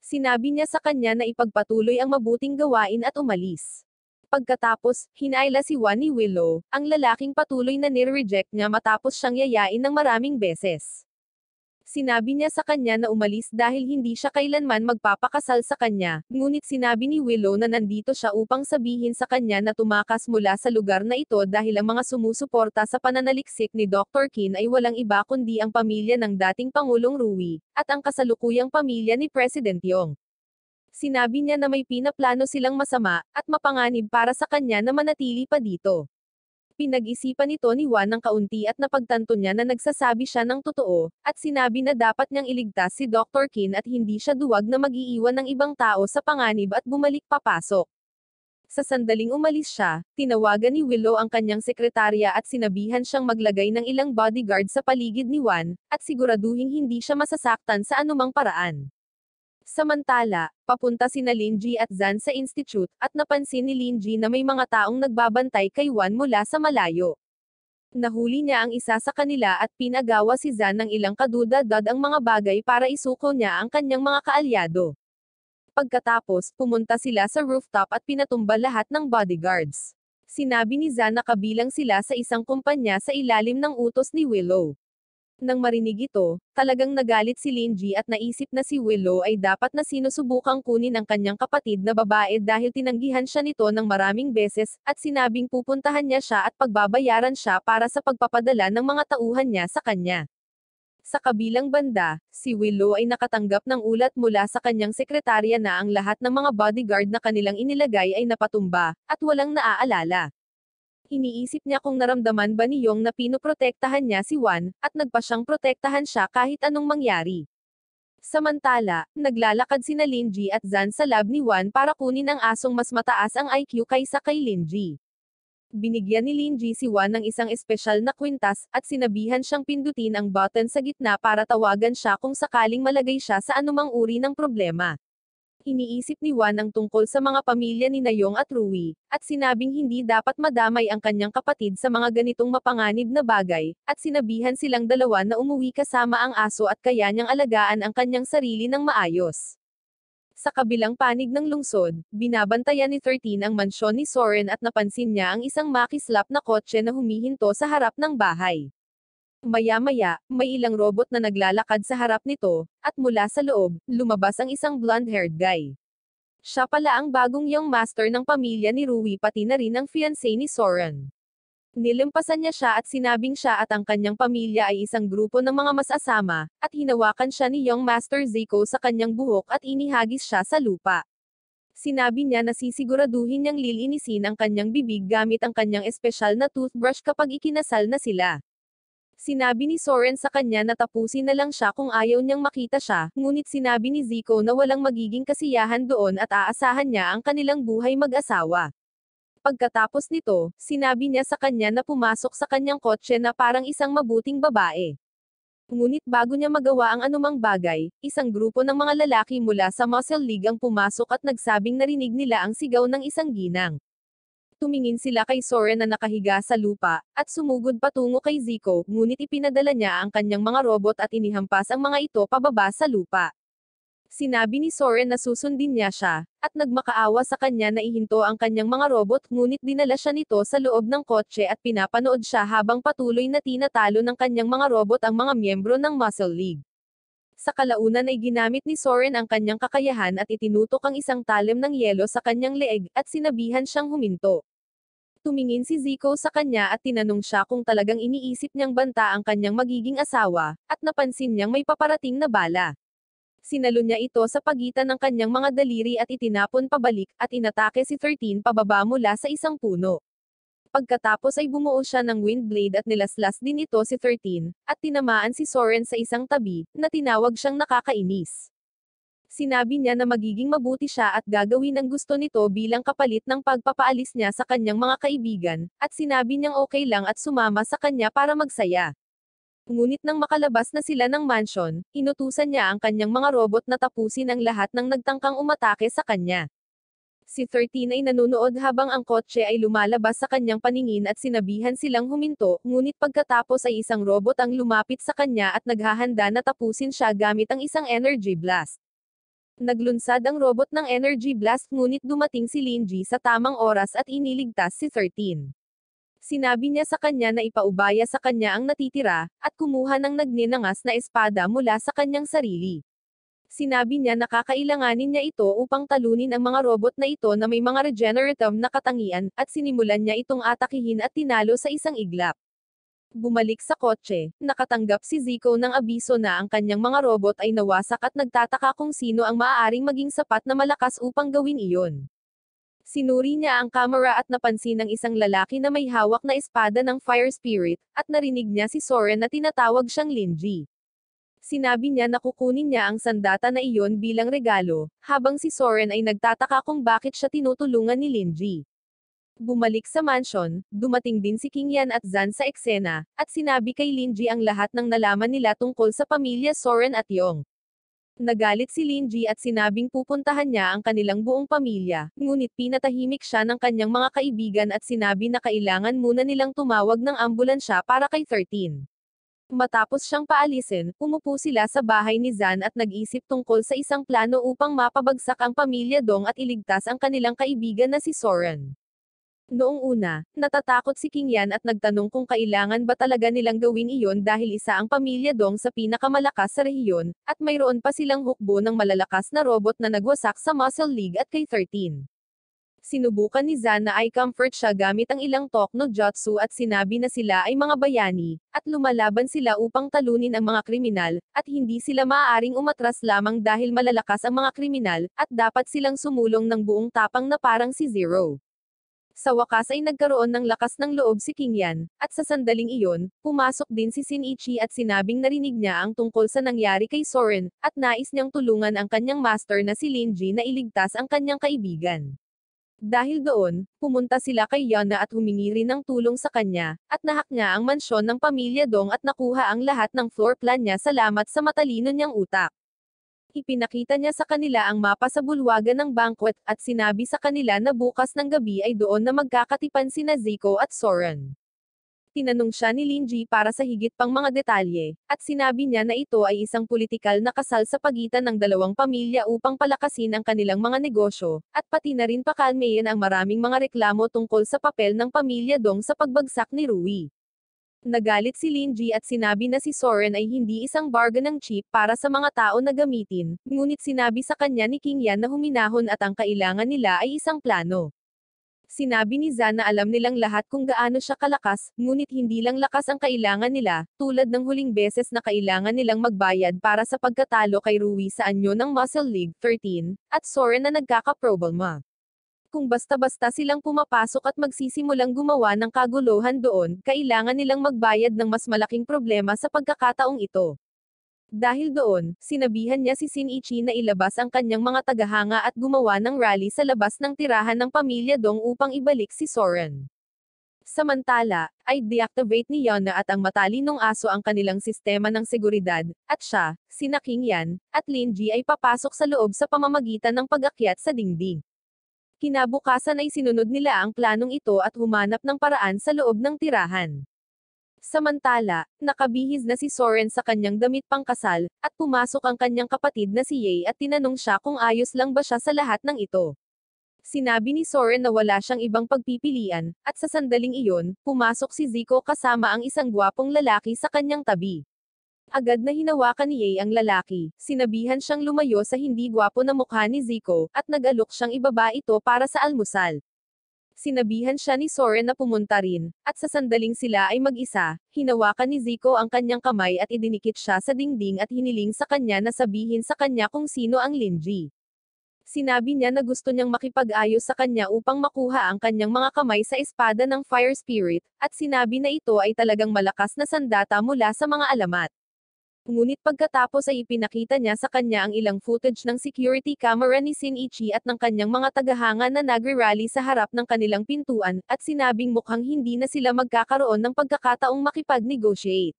Sinabi niya sa kanya na ipagpatuloy ang mabuting gawain at umalis. Pagkatapos, hinayla si Wan ni Willow, ang lalaking patuloy na nire-reject niya matapos siyang yayain ng maraming beses. Sinabi niya sa kanya na umalis dahil hindi siya kailanman magpapakasal sa kanya, ngunit sinabi ni Willow na nandito siya upang sabihin sa kanya na tumakas mula sa lugar na ito dahil ang mga sumusuporta sa pananaliksik ni Dr. Qin ay walang iba kundi ang pamilya ng dating Pangulong Rui, at ang kasalukuyang pamilya ni President Yong. Sinabi niya na may pinaplano silang masama, at mapanganib para sa kanya na manatili pa dito. Pinag-isipan nito ni Wan ng kaunti at napagtanto niya na nagsasabi siya ng totoo, at sinabi na dapat niyang iligtas si Dr. Qin at hindi siya duwag na mag-iiwan ng ibang tao sa panganib at bumalik papasok. Sa sandaling umalis siya, tinawagan ni Willow ang kanyang sekretarya at sinabihan siyang maglagay ng ilang bodyguard sa paligid ni Wan, at siguraduhing hindi siya masasaktan sa anumang paraan. Samantala, papunta sina Linji at Zan sa institute, at napansin ni Linji na may mga taong nagbabantay kay Wan mula sa malayo. Nahuli niya ang isa sa kanila at pinagawa si Zan ng ilang kadudad ang mga bagay para isuko niya ang kanyang mga kaalyado. Pagkatapos, pumunta sila sa rooftop at pinatumba lahat ng bodyguards. Sinabi ni Zan na kabilang sila sa isang kumpanya sa ilalim ng utos ni Willow. Nang marinig ito, talagang nagalit si Linji at naisip na si Willow ay dapat na sinusubukang kunin ang kanyang kapatid na babae dahil tinanggihan siya nito ng maraming beses, at sinabing pupuntahan niya siya at pagbabayaran siya para sa pagpapadala ng mga tauhan niya sa kanya. Sa kabilang banda, si Willow ay nakatanggap ng ulat mula sa kanyang sekretarya na ang lahat ng mga bodyguard na kanilang inilagay ay napatumba, at walang naaalala. Iniisip niya kung naramdaman ba ni Yong na pinoprotektahan niya si Wan, at nagpa siyang protektahan siya kahit anong mangyari. Samantala, naglalakad sina Linji at Zan sa lab ni Wan para kunin ang asong mas mataas ang IQ kaysa kay Linji. Binigyan ni Linji si Wan ng isang espesyal na kwintas, at sinabihan siyang pindutin ang button sa gitna para tawagan siya kung sakaling malagay siya sa anumang uri ng problema. Iniisip ni Wan ang tungkol sa mga pamilya ni Nayong at Rui, at sinabing hindi dapat madamay ang kanyang kapatid sa mga ganitong mapanganib na bagay, at sinabihan silang dalawa na umuwi kasama ang aso at kaya niyang alagaan ang kanyang sarili ng maayos. Sa kabilang panig ng lungsod, binabantayan ni 13 ang mansyon ni Soren at napansin niya ang isang makislap na kotse na humihinto sa harap ng bahay. Maya-maya, may ilang robot na naglalakad sa harap nito, at mula sa loob, lumabas ang isang blonde-haired guy. Siya pala ang bagong young master ng pamilya ni Rui pati na rin ang fiancé ni Soren. Nilimpasan niya siya at sinabing siya at ang kanyang pamilya ay isang grupo ng mga masasama, at hinawakan siya ni young master Zico sa kanyang buhok at inihagis siya sa lupa. Sinabi niya na sisiguraduhin niyang lilinisin ang kanyang bibig gamit ang kanyang espesyal na toothbrush kapag ikinasal na sila. Sinabi ni Soren sa kanya na tapusin na lang siya kung ayaw niyang makita siya, ngunit sinabi ni Zico na walang magiging kasiyahan doon at aasahan niya ang kanilang buhay mag-asawa. Pagkatapos nito, sinabi niya sa kanya na pumasok sa kanyang kotse na parang isang mabuting babae. Ngunit bago niya magawa ang anumang bagay, isang grupo ng mga lalaki mula sa Muscle League ang pumasok at nagsabing narinig nila ang sigaw ng isang ginang. Tumingin sila kay Soren na nakahiga sa lupa, at sumugod patungo kay Zico, ngunit ipinadala niya ang kanyang mga robot at inihampas ang mga ito pababa sa lupa. Sinabi ni Soren na susundin niya siya, at nagmakaawa sa kanya na ihinto ang kanyang mga robot, ngunit dinala siya nito sa loob ng kotse at pinapanood siya habang patuloy na tinatalo ng kanyang mga robot ang mga miyembro ng Muscle League. Sa kalaunan ay ginamit ni Soren ang kanyang kakayahan at itinutok ang isang talim ng yelo sa kanyang leeg, at sinabihan siyang huminto. Tumingin si Zico sa kanya at tinanong siya kung talagang iniisip niyang banta ang kanyang magiging asawa, at napansin niyang may paparating na bala. Sinalo niya ito sa pagitan ng kanyang mga daliri at itinapon pabalik, at inatake si 13 pababa mula sa isang puno. Pagkatapos ay bumuo siya ng wind blade at nilaslas din ito si 13, at tinamaan si Soren sa isang tabi, na tinawag siyang nakakainis. Sinabi niya na magiging mabuti siya at gagawin ang gusto nito bilang kapalit ng pagpapaalis niya sa kanyang mga kaibigan, at sinabi niyang okay lang at sumama sa kanya para magsaya. Ngunit nang makalabas na sila ng mansion, inutusan niya ang kanyang mga robot na tapusin ang lahat ng nagtangkang umatake sa kanya. Si 13 ay nanunood habang ang kotse ay lumalabas sa kanyang paningin at sinabihan silang huminto, ngunit pagkatapos ay isang robot ang lumapit sa kanya at naghahanda na tapusin siya gamit ang isang energy blast. Naglunsad ang robot ng energy blast, ngunit dumating si Linji sa tamang oras at iniligtas si 13. Sinabi niya sa kanya na ipaubaya sa kanya ang natitira, at kumuha ng nagninangas na espada mula sa kanyang sarili. Sinabi niya na kakailanganin niya ito upang talunin ang mga robot na ito na may mga regenerative na katangian, at sinimulan niya itong atakihin at tinalo sa isang iglap. Bumalik sa kotse, nakatanggap si Zico ng abiso na ang kanyang mga robot ay nawasak at nagtataka kung sino ang maaaring maging sapat na malakas upang gawin iyon. Sinuri niya ang kamera at napansin ng isang lalaki na may hawak na espada ng Fire Spirit, at narinig niya si Soren na tinatawag siyang Linji. Sinabi niya na kukunin niya ang sandata na iyon bilang regalo, habang si Soren ay nagtataka kung bakit siya tinutulungan ni Linji. Bumalik sa mansion, dumating din si King Yan at Zan sa eksena, at sinabi kay Linji ang lahat ng nalaman nila tungkol sa pamilya Soren at Yong. Nagalit si Linji at sinabing pupuntahan niya ang kanilang buong pamilya, ngunit pinatahimik siya ng kanyang mga kaibigan at sinabi na kailangan muna nilang tumawag ng ambulansya para kay 13. Matapos siyang paalisin, umupo sila sa bahay ni Zan at nag-isip tungkol sa isang plano upang mapabagsak ang pamilya Dong at iligtas ang kanilang kaibigan na si Soren. Noong una, natatakot si King Yan at nagtanong kung kailangan ba talaga nilang gawin iyon dahil isa ang pamilya Dong sa pinakamalakas sa rehiyon, at mayroon pa silang hukbo ng malalakas na robot na nagwasak sa Muscle League at kay 13. Sinubukan ni Zan na i-comfort siya gamit ang ilang talk no jutsu at sinabi na sila ay mga bayani, at lumalaban sila upang talunin ang mga kriminal, at hindi sila maaaring umatras lamang dahil malalakas ang mga kriminal, at dapat silang sumulong ng buong tapang na parang si Zero. Sa wakas ay nagkaroon ng lakas ng loob si King Yan, at sa sandaling iyon, pumasok din si Shinichi at sinabing narinig niya ang tungkol sa nangyari kay Soren, at nais niyang tulungan ang kanyang master na si Linji na iligtas ang kanyang kaibigan. Dahil doon, pumunta sila kay Yana at humingi rin ng tulong sa kanya, at nahak niya ang mansyon ng pamilya Dong at nakuha ang lahat ng floor plan niya salamat sa matalino niyang utak. Ipinakita niya sa kanila ang mapa sa bulwagan ng banquet, at sinabi sa kanila na bukas ng gabi ay doon na magkakatipan sina Zico at Soren. Tinanong siya ni Linji para sa higit pang mga detalye, at sinabi niya na ito ay isang politikal na kasal sa pagitan ng dalawang pamilya upang palakasin ang kanilang mga negosyo, at pati na rin pakalmeyan ang maraming mga reklamo tungkol sa papel ng pamilya Dong sa pagbagsak ni Rui. Nagalit si Linji at sinabi na si Soren ay hindi isang bargain ng chip para sa mga tao na gamitin, ngunit sinabi sa kanya ni King Yan na huminahon at ang kailangan nila ay isang plano. Sinabi ni Zan na alam nilang lahat kung gaano siya kalakas, ngunit hindi lang lakas ang kailangan nila, tulad ng huling beses na kailangan nilang magbayad para sa pagkatalo kay Rui sa anyo ng Muscle League 13, at Soren na nagkakaproblema. Kung basta-basta silang pumapasok at magsisimulang gumawa ng kaguluhan doon, kailangan nilang magbayad ng mas malaking problema sa pagkakataong ito. Dahil doon, sinabihan niya si Shinichi na ilabas ang kanyang mga tagahanga at gumawa ng rally sa labas ng tirahan ng pamilya Dong upang ibalik si Soren. Samantala, ay deactivate ni Yana at ang matalinong aso ang kanilang sistema ng seguridad, at siya, sina King Yan, at Lin Ji ay papasok sa loob sa pamamagitan ng pag-akyat sa dingding. Kinabukasan ay sinunod nila ang planong ito at humanap ng paraan sa loob ng tirahan. Samantala, nakabihis na si Soren sa kanyang damit pangkasal, at pumasok ang kanyang kapatid na si Ye at tinanong siya kung ayos lang ba siya sa lahat ng ito. Sinabi ni Soren na wala siyang ibang pagpipilian, at sa sandaling iyon, pumasok si Zico kasama ang isang gwapong lalaki sa kanyang tabi. Agad na hinawakan ni Ye ang lalaki, sinabihan siyang lumayo sa hindi gwapo na mukha ni Zico, at nag-alok siyang ibaba ito para sa almusal. Sinabihan siya ni Soren na pumunta rin, at sa sandaling sila ay mag-isa, hinawakan ni Zico ang kanyang kamay at idinikit siya sa dingding at hiniling sa kanya na sabihin sa kanya kung sino ang Lin Ji. Sinabi niya na gusto niyang makipag-ayos sa kanya upang makuha ang kanyang mga kamay sa espada ng Fire Spirit, at sinabi na ito ay talagang malakas na sandata mula sa mga alamat. Ngunit pagkatapos ay ipinakita niya sa kanya ang ilang footage ng security camera ni Shinichi at ng kanyang mga tagahanga na nagre-rally sa harap ng kanilang pintuan, at sinabing mukhang hindi na sila magkakaroon ng pagkakataong makipag-negotiate.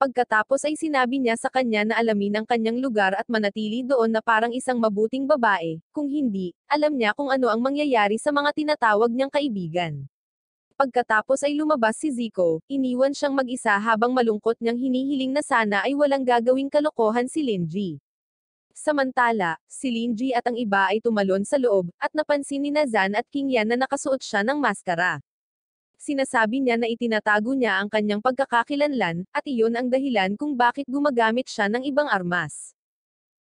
Pagkatapos ay sinabi niya sa kanya na alamin ang kanyang lugar at manatili doon na parang isang mabuting babae, kung hindi, alam niya kung ano ang mangyayari sa mga tinatawag niyang kaibigan. Pagkatapos ay lumabas si Zico, iniwan siyang mag-isa habang malungkot niyang hinihiling na sana ay walang gagawing kalokohan si Lin Ji. Samantala, si Lin Ji at ang iba ay tumalon sa loob, at napansin ni Nazan at King Yan na nakasuot siya ng maskara. Sinasabi niya na itinatago niya ang kanyang pagkakakilanlan, at iyon ang dahilan kung bakit gumagamit siya ng ibang armas.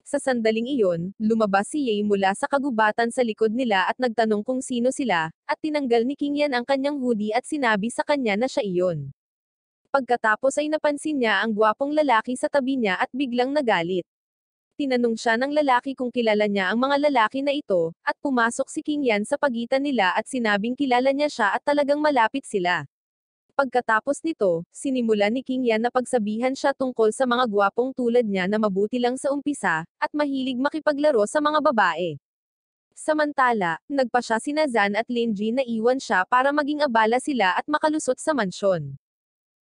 Sa sandaling iyon, lumabas si Ye mula sa kagubatan sa likod nila at nagtanong kung sino sila, at tinanggal ni King Yan ang kanyang hoodie at sinabi sa kanya na siya iyon. Pagkatapos ay napansin niya ang gwapong lalaki sa tabi niya at biglang nagalit. Tinanong siya ng lalaki kung kilala niya ang mga lalaki na ito, at pumasok si King Yan sa pagitan nila at sinabing kilala niya siya at talagang malapit sila. Pagkatapos nito, sinimulan ni King Yan na pagsabihan siya tungkol sa mga gwapong tulad niya na mabuti lang sa umpisa, at mahilig makipaglaro sa mga babae. Samantala, nagpa siya si Nazan at Lin Ji na iwan siya para maging abala sila at makalusot sa mansyon.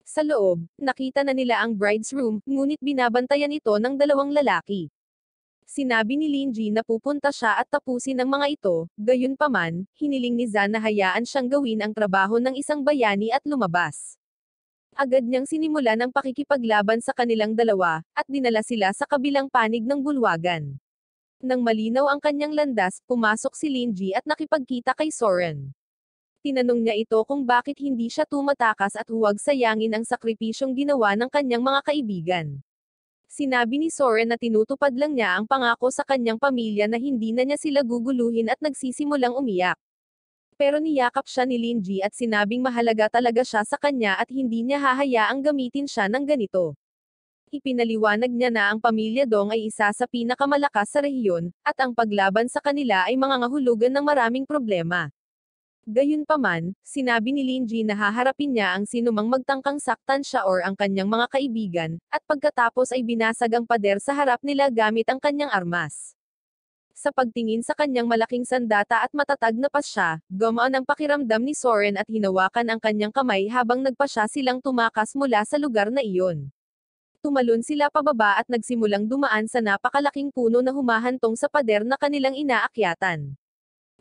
Sa loob, nakita na nila ang bride's room, ngunit binabantayan ito ng dalawang lalaki. Sinabi ni Lin Ji na pupunta siya at tapusin ang mga ito, gayunpaman, hiniling ni Zan na hayaan siyang gawin ang trabaho ng isang bayani at lumabas. Agad niyang sinimulan ang pakikipaglaban sa kanilang dalawa, at dinala sila sa kabilang panig ng bulwagan. Nang malinaw ang kanyang landas, pumasok si Lin Ji at nakipagkita kay Soren. Tinanong niya ito kung bakit hindi siya tumatakas at huwag sayangin ang sakripisyong ginawa ng kanyang mga kaibigan. Sinabi ni Soren na tinutupad lang niya ang pangako sa kanyang pamilya na hindi na niya sila guguluhin at nagsisimulang umiyak. Pero niyakap siya ni Lin Ji at sinabing mahalaga talaga siya sa kanya at hindi niya hahayaang gamitin siya ng ganito. Ipinaliwanag niya na ang pamilya Dong ay isa sa pinakamalakas sa rehiyon, at ang paglaban sa kanila ay mangangahulugan ng maraming problema. Gayunpaman, sinabi ni Lin Ji na haharapin niya ang sinumang magtangkang saktan siya or ang kanyang mga kaibigan, at pagkatapos ay binasag ang pader sa harap nila gamit ang kanyang armas. Sa pagtingin sa kanyang malaking sandata at matatag na pasya, gumaan ang pakiramdam ni Soren at hinawakan ang kanyang kamay habang nagpasya silang tumakas mula sa lugar na iyon. Tumalon sila pababa at nagsimulang dumaan sa napakalaking puno na humahantong sa pader na kanilang inaakyatan.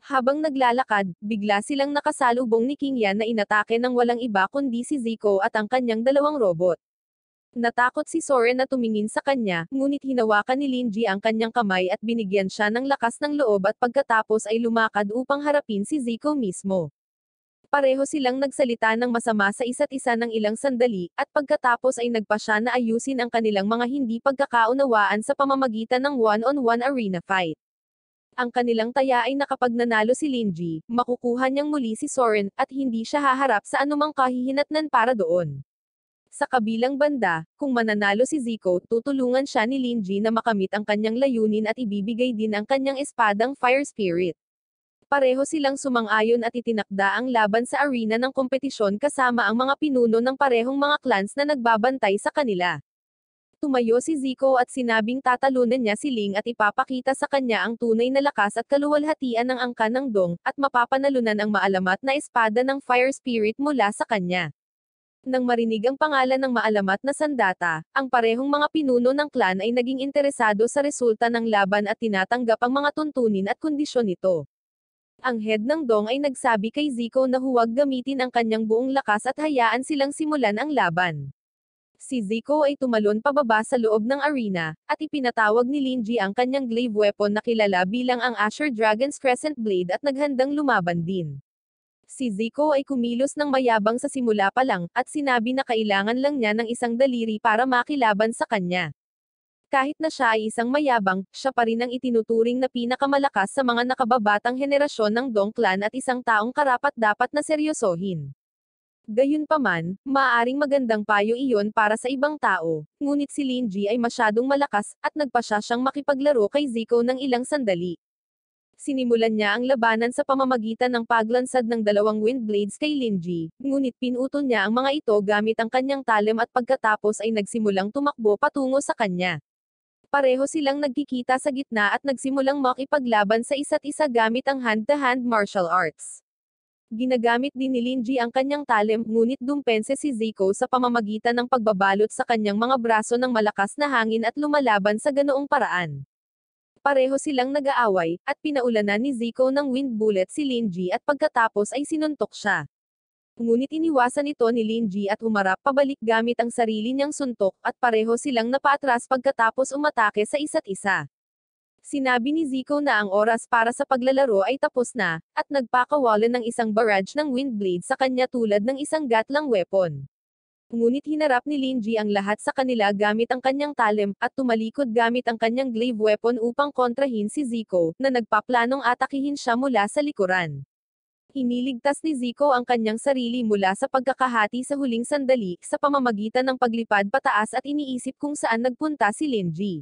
Habang naglalakad, bigla silang nakasalubong ni King Yan na inatake ng walang iba kundi si Zico at ang kanyang dalawang robot. Natakot si Soren na tumingin sa kanya, ngunit hinawakan ni Lin Ji ang kanyang kamay at binigyan siya ng lakas ng loob at pagkatapos ay lumakad upang harapin si Zico mismo. Pareho silang nagsalita ng masama sa isa't isa ng ilang sandali, at pagkatapos ay nagpa siya na ayusin ang kanilang mga hindi pagkakaunawaan sa pamamagitan ng one-on-one arena fight. Ang kanilang taya ay na kapag nanalo si Lin Ji, makukuha niyang muli si Soren, at hindi siya haharap sa anumang kahihinatnan para doon. Sa kabilang banda, kung mananalo si Zico, tutulungan siya ni Lin Ji na makamit ang kanyang layunin at ibibigay din ang kanyang espadang Fire Spirit. Pareho silang sumang-ayon at itinakda ang laban sa arena ng kompetisyon kasama ang mga pinuno ng parehong mga clans na nagbabantay sa kanila. Tumayo si Zico at sinabing tatalunan niya si Ling at ipapakita sa kanya ang tunay na lakas at kaluwalhatian ng angkan ng Dong, at mapapanalunan ang maalamat na espada ng Fire Spirit mula sa kanya. Nang marinig ang pangalan ng maalamat na sandata, ang parehong mga pinuno ng clan ay naging interesado sa resulta ng laban at tinatanggap ang mga tuntunin at kondisyon nito. Ang head ng Dong ay nagsabi kay Zico na huwag gamitin ang kanyang buong lakas at hayaan silang simulan ang laban. Si Zico ay tumalon pababa sa loob ng arena, at ipinatawag ni Linji ang kanyang glaive weapon na kilala bilang ang Asher Dragon's Crescent Blade at naghandang lumaban din. Si Zico ay kumilos ng mayabang sa simula pa lang, at sinabi na kailangan lang niya ng isang daliri para makilaban sa kanya. Kahit na siya ay isang mayabang, siya pa rin ang itinuturing na pinakamalakas sa mga nakababatang henerasyon ng Dong Clan at isang taong karapat-dapat na seryosohin. Gayunpaman, maaaring magandang payo iyon para sa ibang tao, ngunit si Linji ay masyadong malakas, at nagpasya siyang makipaglaro kay Zico ng ilang sandali. Sinimulan niya ang labanan sa pamamagitan ng paglansad ng dalawang wind blades kay Linji, ngunit pinutol niya ang mga ito gamit ang kanyang talem at pagkatapos ay nagsimulang tumakbo patungo sa kanya. Pareho silang nagkikita sa gitna at nagsimulang makipaglaban sa isa't isa gamit ang hand-to-hand martial arts. Ginagamit din ni Linji ang kanyang talem, ngunit dumpense si Zico sa pamamagitan ng pagbabalot sa kanyang mga braso ng malakas na hangin at lumalaban sa ganoong paraan. Pareho silang nag-aaway, at pinaulanan ni Zico ng wind bullet si Linji at pagkatapos ay sinuntok siya. Ngunit iniwasan ito ni Linji at humarap pabalik gamit ang sarili niyang suntok, at pareho silang napaatras pagkatapos umatake sa isa't isa. Sinabi ni Zico na ang oras para sa paglalaro ay tapos na, at nagpakawalan ng isang barrage ng wind blade sa kanya tulad ng isang gatlang weapon. Ngunit hinarap ni Linji ang lahat sa kanila gamit ang kanyang talem, at tumalikod gamit ang kanyang glaive weapon upang kontrahin si Zico, na nagpaplanong atakihin siya mula sa likuran. Iniligtas ni Zico ang kanyang sarili mula sa pagkakahati sa huling sandali, sa pamamagitan ng paglipad pataas at iniisip kung saan nagpunta si Linji.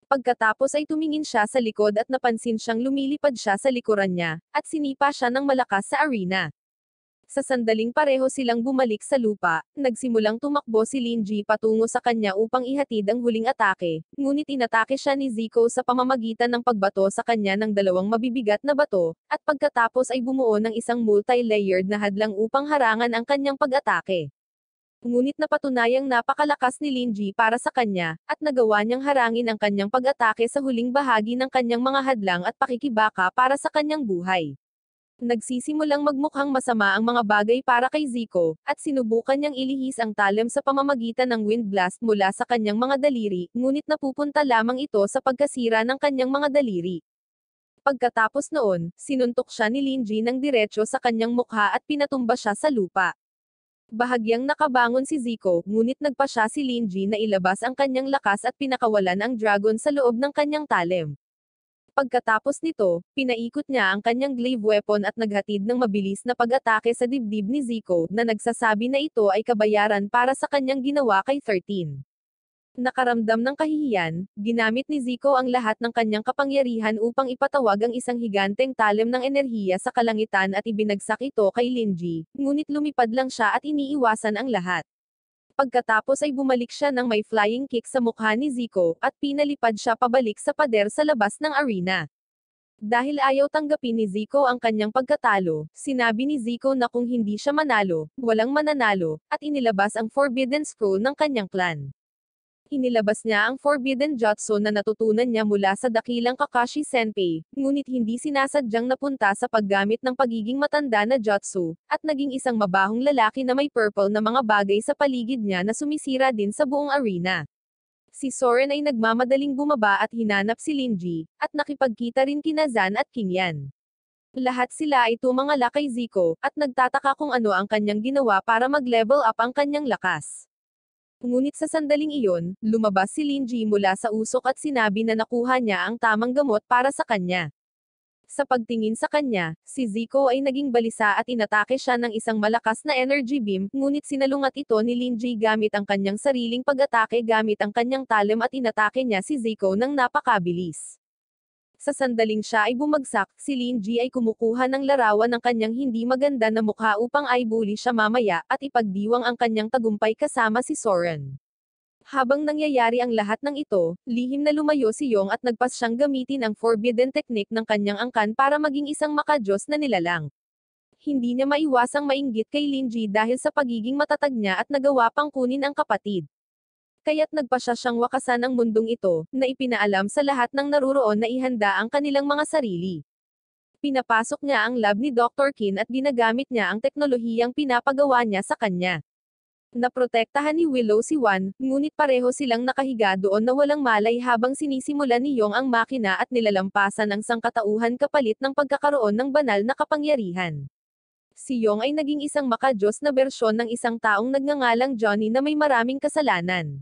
Pagkatapos ay tumingin siya sa likod at napansin siyang lumilipad siya sa likuran niya, at sinipa siya ng malakas sa arena. Sa sandaling pareho silang bumalik sa lupa, nagsimulang tumakbo si Linji patungo sa kanya upang ihatid ang huling atake, ngunit inatake siya ni Zico sa pamamagitan ng pagbato sa kanya ng dalawang mabibigat na bato, at pagkatapos ay bumuo ng isang multi-layered na hadlang upang harangan ang kanyang pag-atake. Ngunit napatunayang napakalakas ni Linji para sa kanya, at nagawa niyang harangin ang kanyang pag-atake sa huling bahagi ng kanyang mga hadlang at pakikibaka para sa kanyang buhay. Nagsisimulang magmukhang masama ang mga bagay para kay Zico, at sinubukan niyang ilihis ang talem sa pamamagitan ng wind blast mula sa kanyang mga daliri, ngunit napupunta lamang ito sa pagkasira ng kanyang mga daliri. Pagkatapos noon, sinuntok siya ni Linji ng diretso sa kanyang mukha at pinatumba siya sa lupa. Bahagyang nakabangon si Zico, ngunit nagpasya si Linji na ilabas ang kanyang lakas at pinakawalan ang dragon sa loob ng kanyang talem. Pagkatapos nito, pinaikot niya ang kanyang glaive weapon at naghatid ng mabilis na pag-atake sa dibdib ni Zico, na nagsasabi na ito ay kabayaran para sa kanyang ginawa kay 13. Nakaramdam ng kahihiyan, ginamit ni Zico ang lahat ng kanyang kapangyarihan upang ipatawag ang isang higanteng talem ng enerhiya sa kalangitan at ibinagsak ito kay Linji, ngunit lumipad lang siya at iniiwasan ang lahat. Pagkatapos ay bumalik siya ng may flying kick sa mukha ni Zico, at pinalipad siya pabalik sa pader sa labas ng arena. Dahil ayaw tanggapin ni Zico ang kanyang pagkatalo, sinabi ni Zico na kung hindi siya manalo, walang mananalo, at inilabas ang Forbidden Scroll ng kanyang clan. Inilabas niya ang Forbidden Jutsu na natutunan niya mula sa dakilang Kakashi Senpai, ngunit hindi sinasadyang napunta sa paggamit ng pagiging matanda na jutsu, at naging isang mabahong lalaki na may purple na mga bagay sa paligid niya na sumisira din sa buong arena. Si Soren ay nagmamadaling bumaba at hinanap si Linji, at nakipagkita rin kina Zan at King Yan. Lahat sila ay tumangala kay Zico, at nagtataka kung ano ang kanyang ginawa para mag-level up ang kanyang lakas. Ngunit sa sandaling iyon, lumabas si Linji mula sa usok at sinabi na nakuha niya ang tamang gamot para sa kanya. Sa pagtingin sa kanya, si Zico ay naging balisa at inatake siya ng isang malakas na energy beam, ngunit sinalungat ito ni Linji gamit ang kanyang sariling pag-atake gamit ang kanyang talem at inatake niya si Zico ng napakabilis. Sa sandaling siya ay bumagsak, si Linji ay kumukuha ng larawan ng kanyang hindi maganda na mukha upang i-bully siya mamaya, at ipagdiwang ang kanyang tagumpay kasama si Soren. Habang nangyayari ang lahat ng ito, lihim na lumayo si Yong at nagpas siyang gamitin ang forbidden technique ng kanyang angkan para maging isang makadiyos na nilalang. Hindi niya maiwasang mainggit kay Linji dahil sa pagiging matatag niya at nagawa pang kunin ang kapatid. Kaya't nagpasya siyang wakasan ang mundong ito, na ipinaalam sa lahat ng naruroon na ihanda ang kanilang mga sarili. Pinapasok niya ang lab ni Dr. Qin at ginagamit niya ang teknolohiyang pinapagawa niya sa kanya. Naprotektahan ni Willow si Wan, ngunit pareho silang nakahiga doon na walang malay habang sinisimulan ni Yong ang makina at nilalampasan ang sangkatauhan kapalit ng pagkakaroon ng banal na kapangyarihan. Si Yong ay naging isang makadiyos na bersyon ng isang taong nagngangalang Johnny na may maraming kasalanan.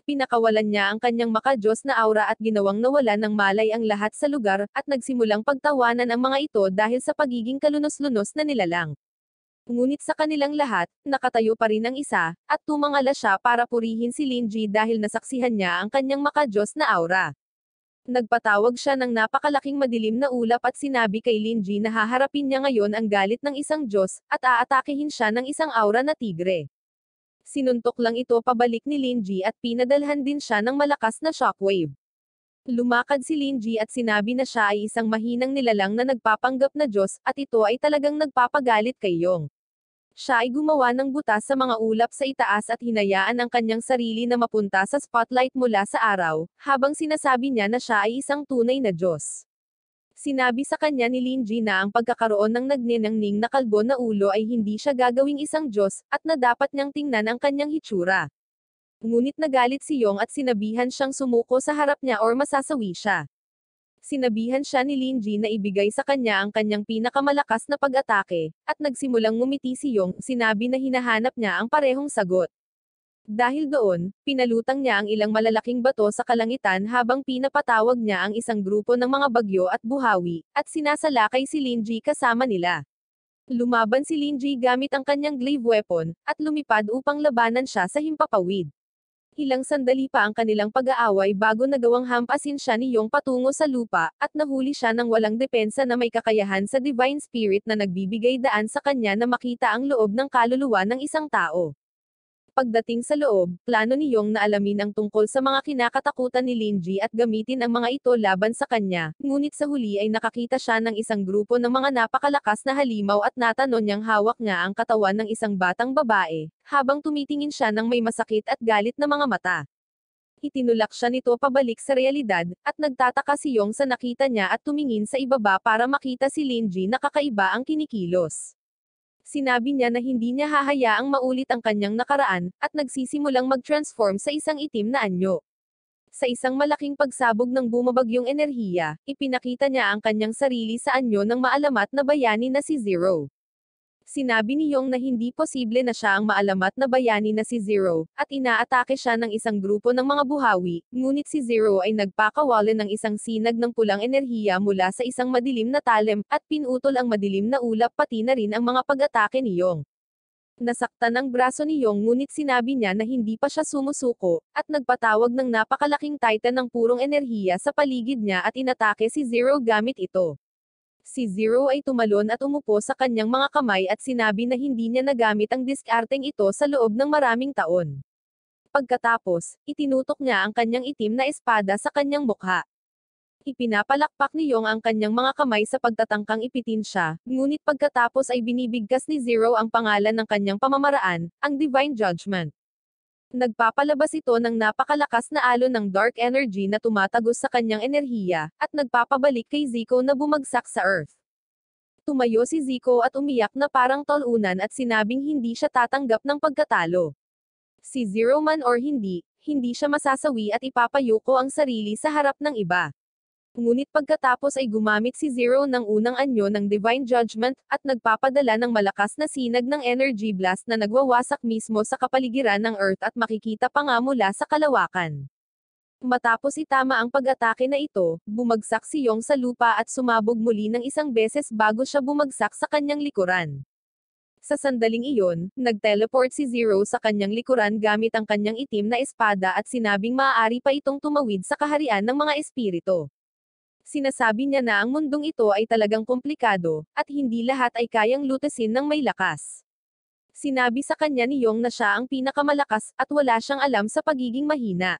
Pinakawalan niya ang kanyang makadiyos na aura at ginawang nawalan ng malay ang lahat sa lugar, at nagsimulang pagtawanan ang mga ito dahil sa pagiging kalunos-lunos na nilalang. Ngunit sa kanilang lahat, nakatayo pa rin ang isa, at tumangala siya para purihin si Linji dahil nasaksihan niya ang kanyang makadiyos na aura. Nagpatawag siya ng napakalaking madilim na ulap at sinabi kay Linji na haharapin niya ngayon ang galit ng isang Diyos, at aatakehin siya ng isang aura na tigre. Sinuntok lang ito pabalik ni Linji at pinadalhan din siya ng malakas na shockwave. Lumakad si Linji at sinabi na siya ay isang mahinang nilalang na nagpapanggap na Diyos, at ito ay talagang nagpapagalit kay Yong. Siya ay gumawa ng butas sa mga ulap sa itaas at hinayaan ang kanyang sarili na mapunta sa spotlight mula sa araw, habang sinasabi niya na siya ay isang tunay na Diyos. Sinabi sa kanya ni Linji na ang pagkakaroon ng nagniningning na kalbo na ulo ay hindi siya gagawing isang Diyos, at na dapat niyang tingnan ang kanyang hitsura. Ngunit nagalit si Yong at sinabihan siyang sumuko sa harap niya or masasawi siya. Sinabihan siya ni Linji na ibigay sa kanya ang kanyang pinakamalakas na pag-atake, at nagsimulang ngumiti si Yong, sinabi na hinahanap niya ang parehong sagot. Dahil doon, pinalutang niya ang ilang malalaking bato sa kalangitan habang pinapatawag niya ang isang grupo ng mga bagyo at buhawi, at sinasalakay si Linji kasama nila. Lumaban si Linji gamit ang kanyang glaive weapon, at lumipad upang labanan siya sa himpapawid. Ilang sandali pa ang kanilang pag-aaway bago nagawang hampasin siya ni Yong patungo sa lupa, at nahuli siya ng walang depensa na may kakayahan sa Divine Spirit na nagbibigay daan sa kanya na makita ang loob ng kaluluwa ng isang tao. Pagdating sa loob, plano ni Yong na alamin ang tungkol sa mga kinakatakutan ni Linji at gamitin ang mga ito laban sa kanya, ngunit sa huli ay nakakita siya ng isang grupo ng mga napakalakas na halimaw at natanon niyang hawak niya ang katawan ng isang batang babae, habang tumitingin siya ng may masakit at galit na mga mata. Itinulak siya nito pabalik sa realidad, at nagtataka si Yong sa nakita niya at tumingin sa ibaba para makita si Linji na kakaiba ang kinikilos. Sinabi niya na hindi niya hahayaang maulit ang kanyang nakaraan, at nagsisimulang mag-transform sa isang itim na anyo. Sa isang malaking pagsabog ng bumabagyong enerhiya, ipinakita niya ang kanyang sarili sa anyo ng maalamat na bayani na si Zero. Sinabi ni Yong na hindi posible na siya ang maalamat na bayani na si Zero, at inaatake siya ng isang grupo ng mga buhawi, ngunit si Zero ay nagpakawala ng isang sinag ng pulang enerhiya mula sa isang madilim na talem, at pinutol ang madilim na ulap pati na rin ang mga pag-atake ni Yong. Nasaktan ang braso ni Yong ngunit sinabi niya na hindi pa siya sumusuko, at nagpatawag ng napakalaking titan ng purong enerhiya sa paligid niya at inatake si Zero gamit ito. Si Zero ay tumalon at umupo sa kanyang mga kamay at sinabi na hindi niya nagamit ang diskarteng ito sa loob ng maraming taon. Pagkatapos, itinutok niya ang kanyang itim na espada sa kanyang mukha. Ipinapalakpak ni Yong ang kanyang mga kamay sa pagtatangkang ipitin siya, ngunit pagkatapos ay binibigkas ni Zero ang pangalan ng kanyang pamamaraan, ang Divine Judgment. Nagpapalabas ito ng napakalakas na alon ng dark energy na tumatagos sa kanyang enerhiya, at nagpapabalik kay Zico na bumagsak sa Earth. Tumayo si Zico at umiyak na parang tol-unan at sinabing hindi siya tatanggap ng pagkatalo. Si Zero man or hindi, hindi siya masasawi at ipapayuko ang sarili sa harap ng iba. Ngunit pagkatapos ay gumamit si Zero ng unang anyo ng Divine Judgment, at nagpapadala ng malakas na sinag ng energy blast na nagwawasak mismo sa kapaligiran ng Earth at makikita pa nga mula sa kalawakan. Matapos itama ang pag-atake na ito, bumagsak si Yong sa lupa at sumabog muli ng isang beses bago siya bumagsak sa kanyang likuran. Sa sandaling iyon, nag-teleport si Zero sa kanyang likuran gamit ang kanyang itim na espada at sinabing maaari pa itong tumawid sa kaharian ng mga espiritu. Sinasabi niya na ang mundong ito ay talagang komplikado, at hindi lahat ay kayang lutasin ng may lakas. Sinabi sa kanya ni Yong na siya ang pinakamalakas at wala siyang alam sa pagiging mahina.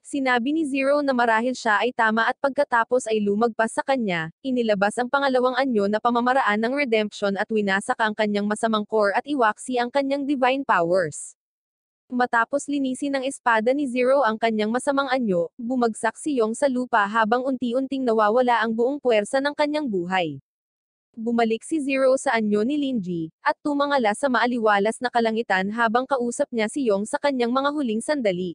Sinabi ni Zero na marahil siya ay tama at pagkatapos ay lumagpas sa kanya, inilabas ang pangalawang anyo na pamamaraan ng redemption at winasak ang kanyang masamang core at iwaksi ang kanyang divine powers. Matapos linisin ng espada ni Zero ang kanyang masamang anyo, bumagsak si Yong sa lupa habang unti-unting nawawala ang buong puwersa ng kanyang buhay. Bumalik si Zero sa anyo ni Linji, at tumangala sa maaliwalas na kalangitan habang kausap niya si Yong sa kanyang mga huling sandali.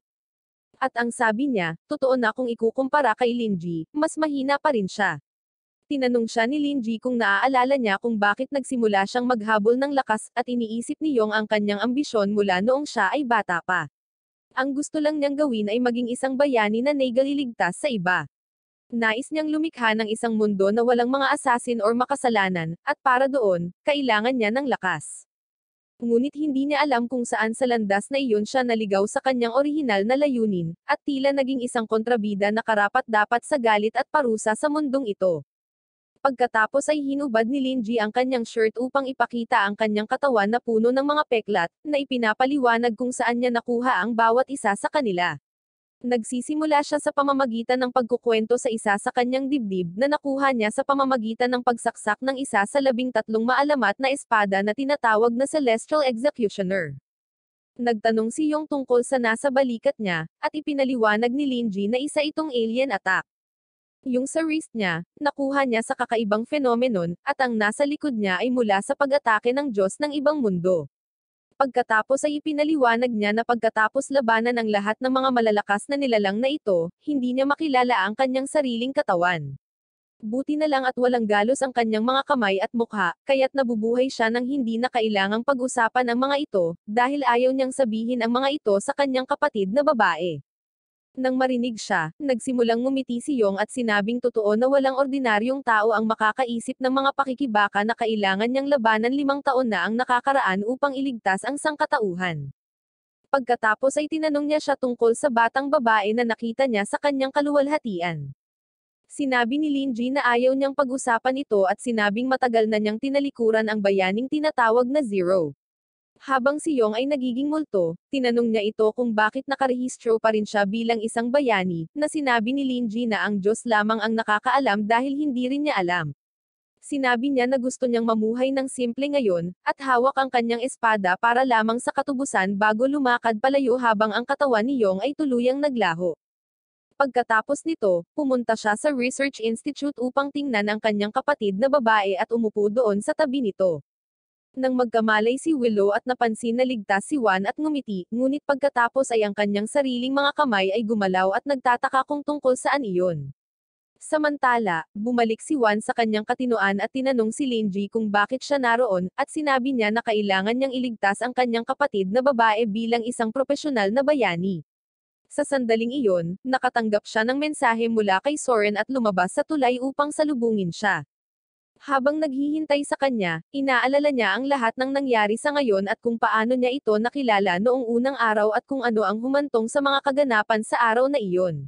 At ang sabi niya, totoo na kung ikukumpara kay Linji, mas mahina pa rin siya. Tinanong siya ni Linji kung naaalala niya kung bakit nagsimula siyang maghabol ng lakas, at iniisip ni Yong ang kanyang ambisyon mula noong siya ay bata pa. Ang gusto lang niyang gawin ay maging isang bayani na nagaliligtas sa iba. Nais niyang lumikha ng isang mundo na walang mga assassin or makasalanan, at para doon, kailangan niya ng lakas. Ngunit hindi niya alam kung saan sa landas na iyon siya naligaw sa kanyang orihinal na layunin, at tila naging isang kontrabida na karapat-dapat sa galit at parusa sa mundong ito. Pagkatapos ay hinubad ni Linji ang kanyang shirt upang ipakita ang kanyang katawan na puno ng mga peklat, na ipinapaliwanag kung saan niya nakuha ang bawat isa sa kanila. Nagsisimula siya sa pamamagitan ng pagkukwento sa isa sa kanyang dibdib na nakuha niya sa pamamagitan ng pagsaksak ng isa sa 13 maalamat na espada na tinatawag na Celestial Executioner. Nagtanong si Yong tungkol sa nasa balikat niya, at ipinaliwanag ni Linji na isa itong alien attack. Yung sa wrist niya, nakuha niya sa kakaibang phenomenon, at ang nasa likod niya ay mula sa pag-atake ng Diyos ng ibang mundo. Pagkatapos ay ipinaliwanag niya na pagkatapos labanan ang lahat ng mga malalakas na nilalang na ito, hindi niya makilala ang kanyang sariling katawan. Buti na lang at walang galos ang kanyang mga kamay at mukha, kaya't nabubuhay siya nang hindi na kailangang pag-usapan ang mga ito, dahil ayaw niyang sabihin ang mga ito sa kanyang kapatid na babae. Nang marinig siya, nagsimulang ngumiti si Yong at sinabing totoo na walang ordinaryong tao ang makakaisip ng mga pakikibaka na kailangan niyang labanan 5 taon na ang nakakaraan upang iligtas ang sangkatauhan. Pagkatapos ay tinanong niya siya tungkol sa batang babae na nakita niya sa kanyang kaluwalhatian. Sinabi ni Linji na ayaw niyang pag-usapan ito at sinabing matagal na niyang tinalikuran ang bayaning tinatawag na Zero. Habang si Yong ay nagiging multo, tinanong niya ito kung bakit nakarehistro pa rin siya bilang isang bayani, na sinabi ni Linji na ang Diyos lamang ang nakakaalam dahil hindi rin niya alam. Sinabi niya na gusto niyang mamuhay ng simple ngayon, at hawak ang kanyang espada para lamang sa katubusan bago lumakad palayo habang ang katawan ni Yong ay tuluyang naglaho. Pagkatapos nito, pumunta siya sa Research Institute upang tingnan ang kanyang kapatid na babae at umupo doon sa tabi nito. Nang magkamalay si Willow at napansin na ligtas si Wan at ngumiti, ngunit pagkatapos ay ang kanyang sariling mga kamay ay gumalaw at nagtataka kung tungkol saan iyon. Samantala, bumalik si Wan sa kanyang katinoan at tinanong si Linji kung bakit siya naroon, at sinabi niya na kailangan niyang iligtas ang kanyang kapatid na babae bilang isang propesyonal na bayani. Sa sandaling iyon, nakatanggap siya ng mensahe mula kay Soren at lumabas sa tulay upang salubungin siya. Habang naghihintay sa kanya, inaalala niya ang lahat ng nangyari sa ngayon at kung paano niya ito nakilala noong unang araw at kung ano ang humantong sa mga kaganapan sa araw na iyon.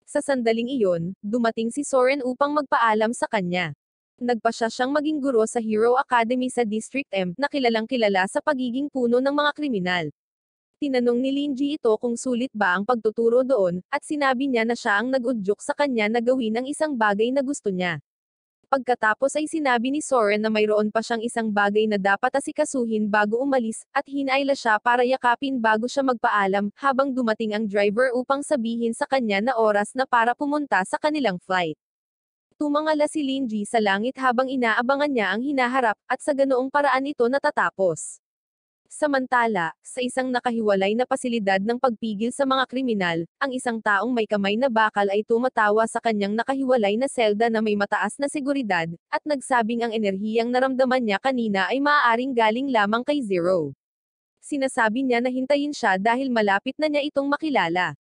Sa sandaling iyon, dumating si Soren upang magpaalam sa kanya. Nagpasya siyang maging guro sa Hero Academy sa District M, na kilalang kilala sa pagiging puno ng mga kriminal. Tinanong ni Linji ito kung sulit ba ang pagtuturo doon, at sinabi niya na siya ang nag-udyok sa kanya na gawin ang isang bagay na gusto niya. Pagkatapos ay sinabi ni Soren na mayroon pa siyang isang bagay na dapat asikasuhin bago umalis, at hinayla siya para yakapin bago siya magpaalam, habang dumating ang driver upang sabihin sa kanya na oras na para pumunta sa kanilang flight. Tumangala si Linji sa langit habang inaabangan niya ang hinaharap, at sa ganoong paraan ito natatapos. Samantala, sa isang nakahiwalay na pasilidad ng pagpigil sa mga kriminal, ang isang taong may kamay na bakal ay tumatawa sa kanyang nakahiwalay na selda na may mataas na seguridad, at nagsabing ang enerhiyang naramdaman niya kanina ay maaaring galing lamang kay Zero. Sinasabi niya na hintayin siya dahil malapit na niya itong makilala.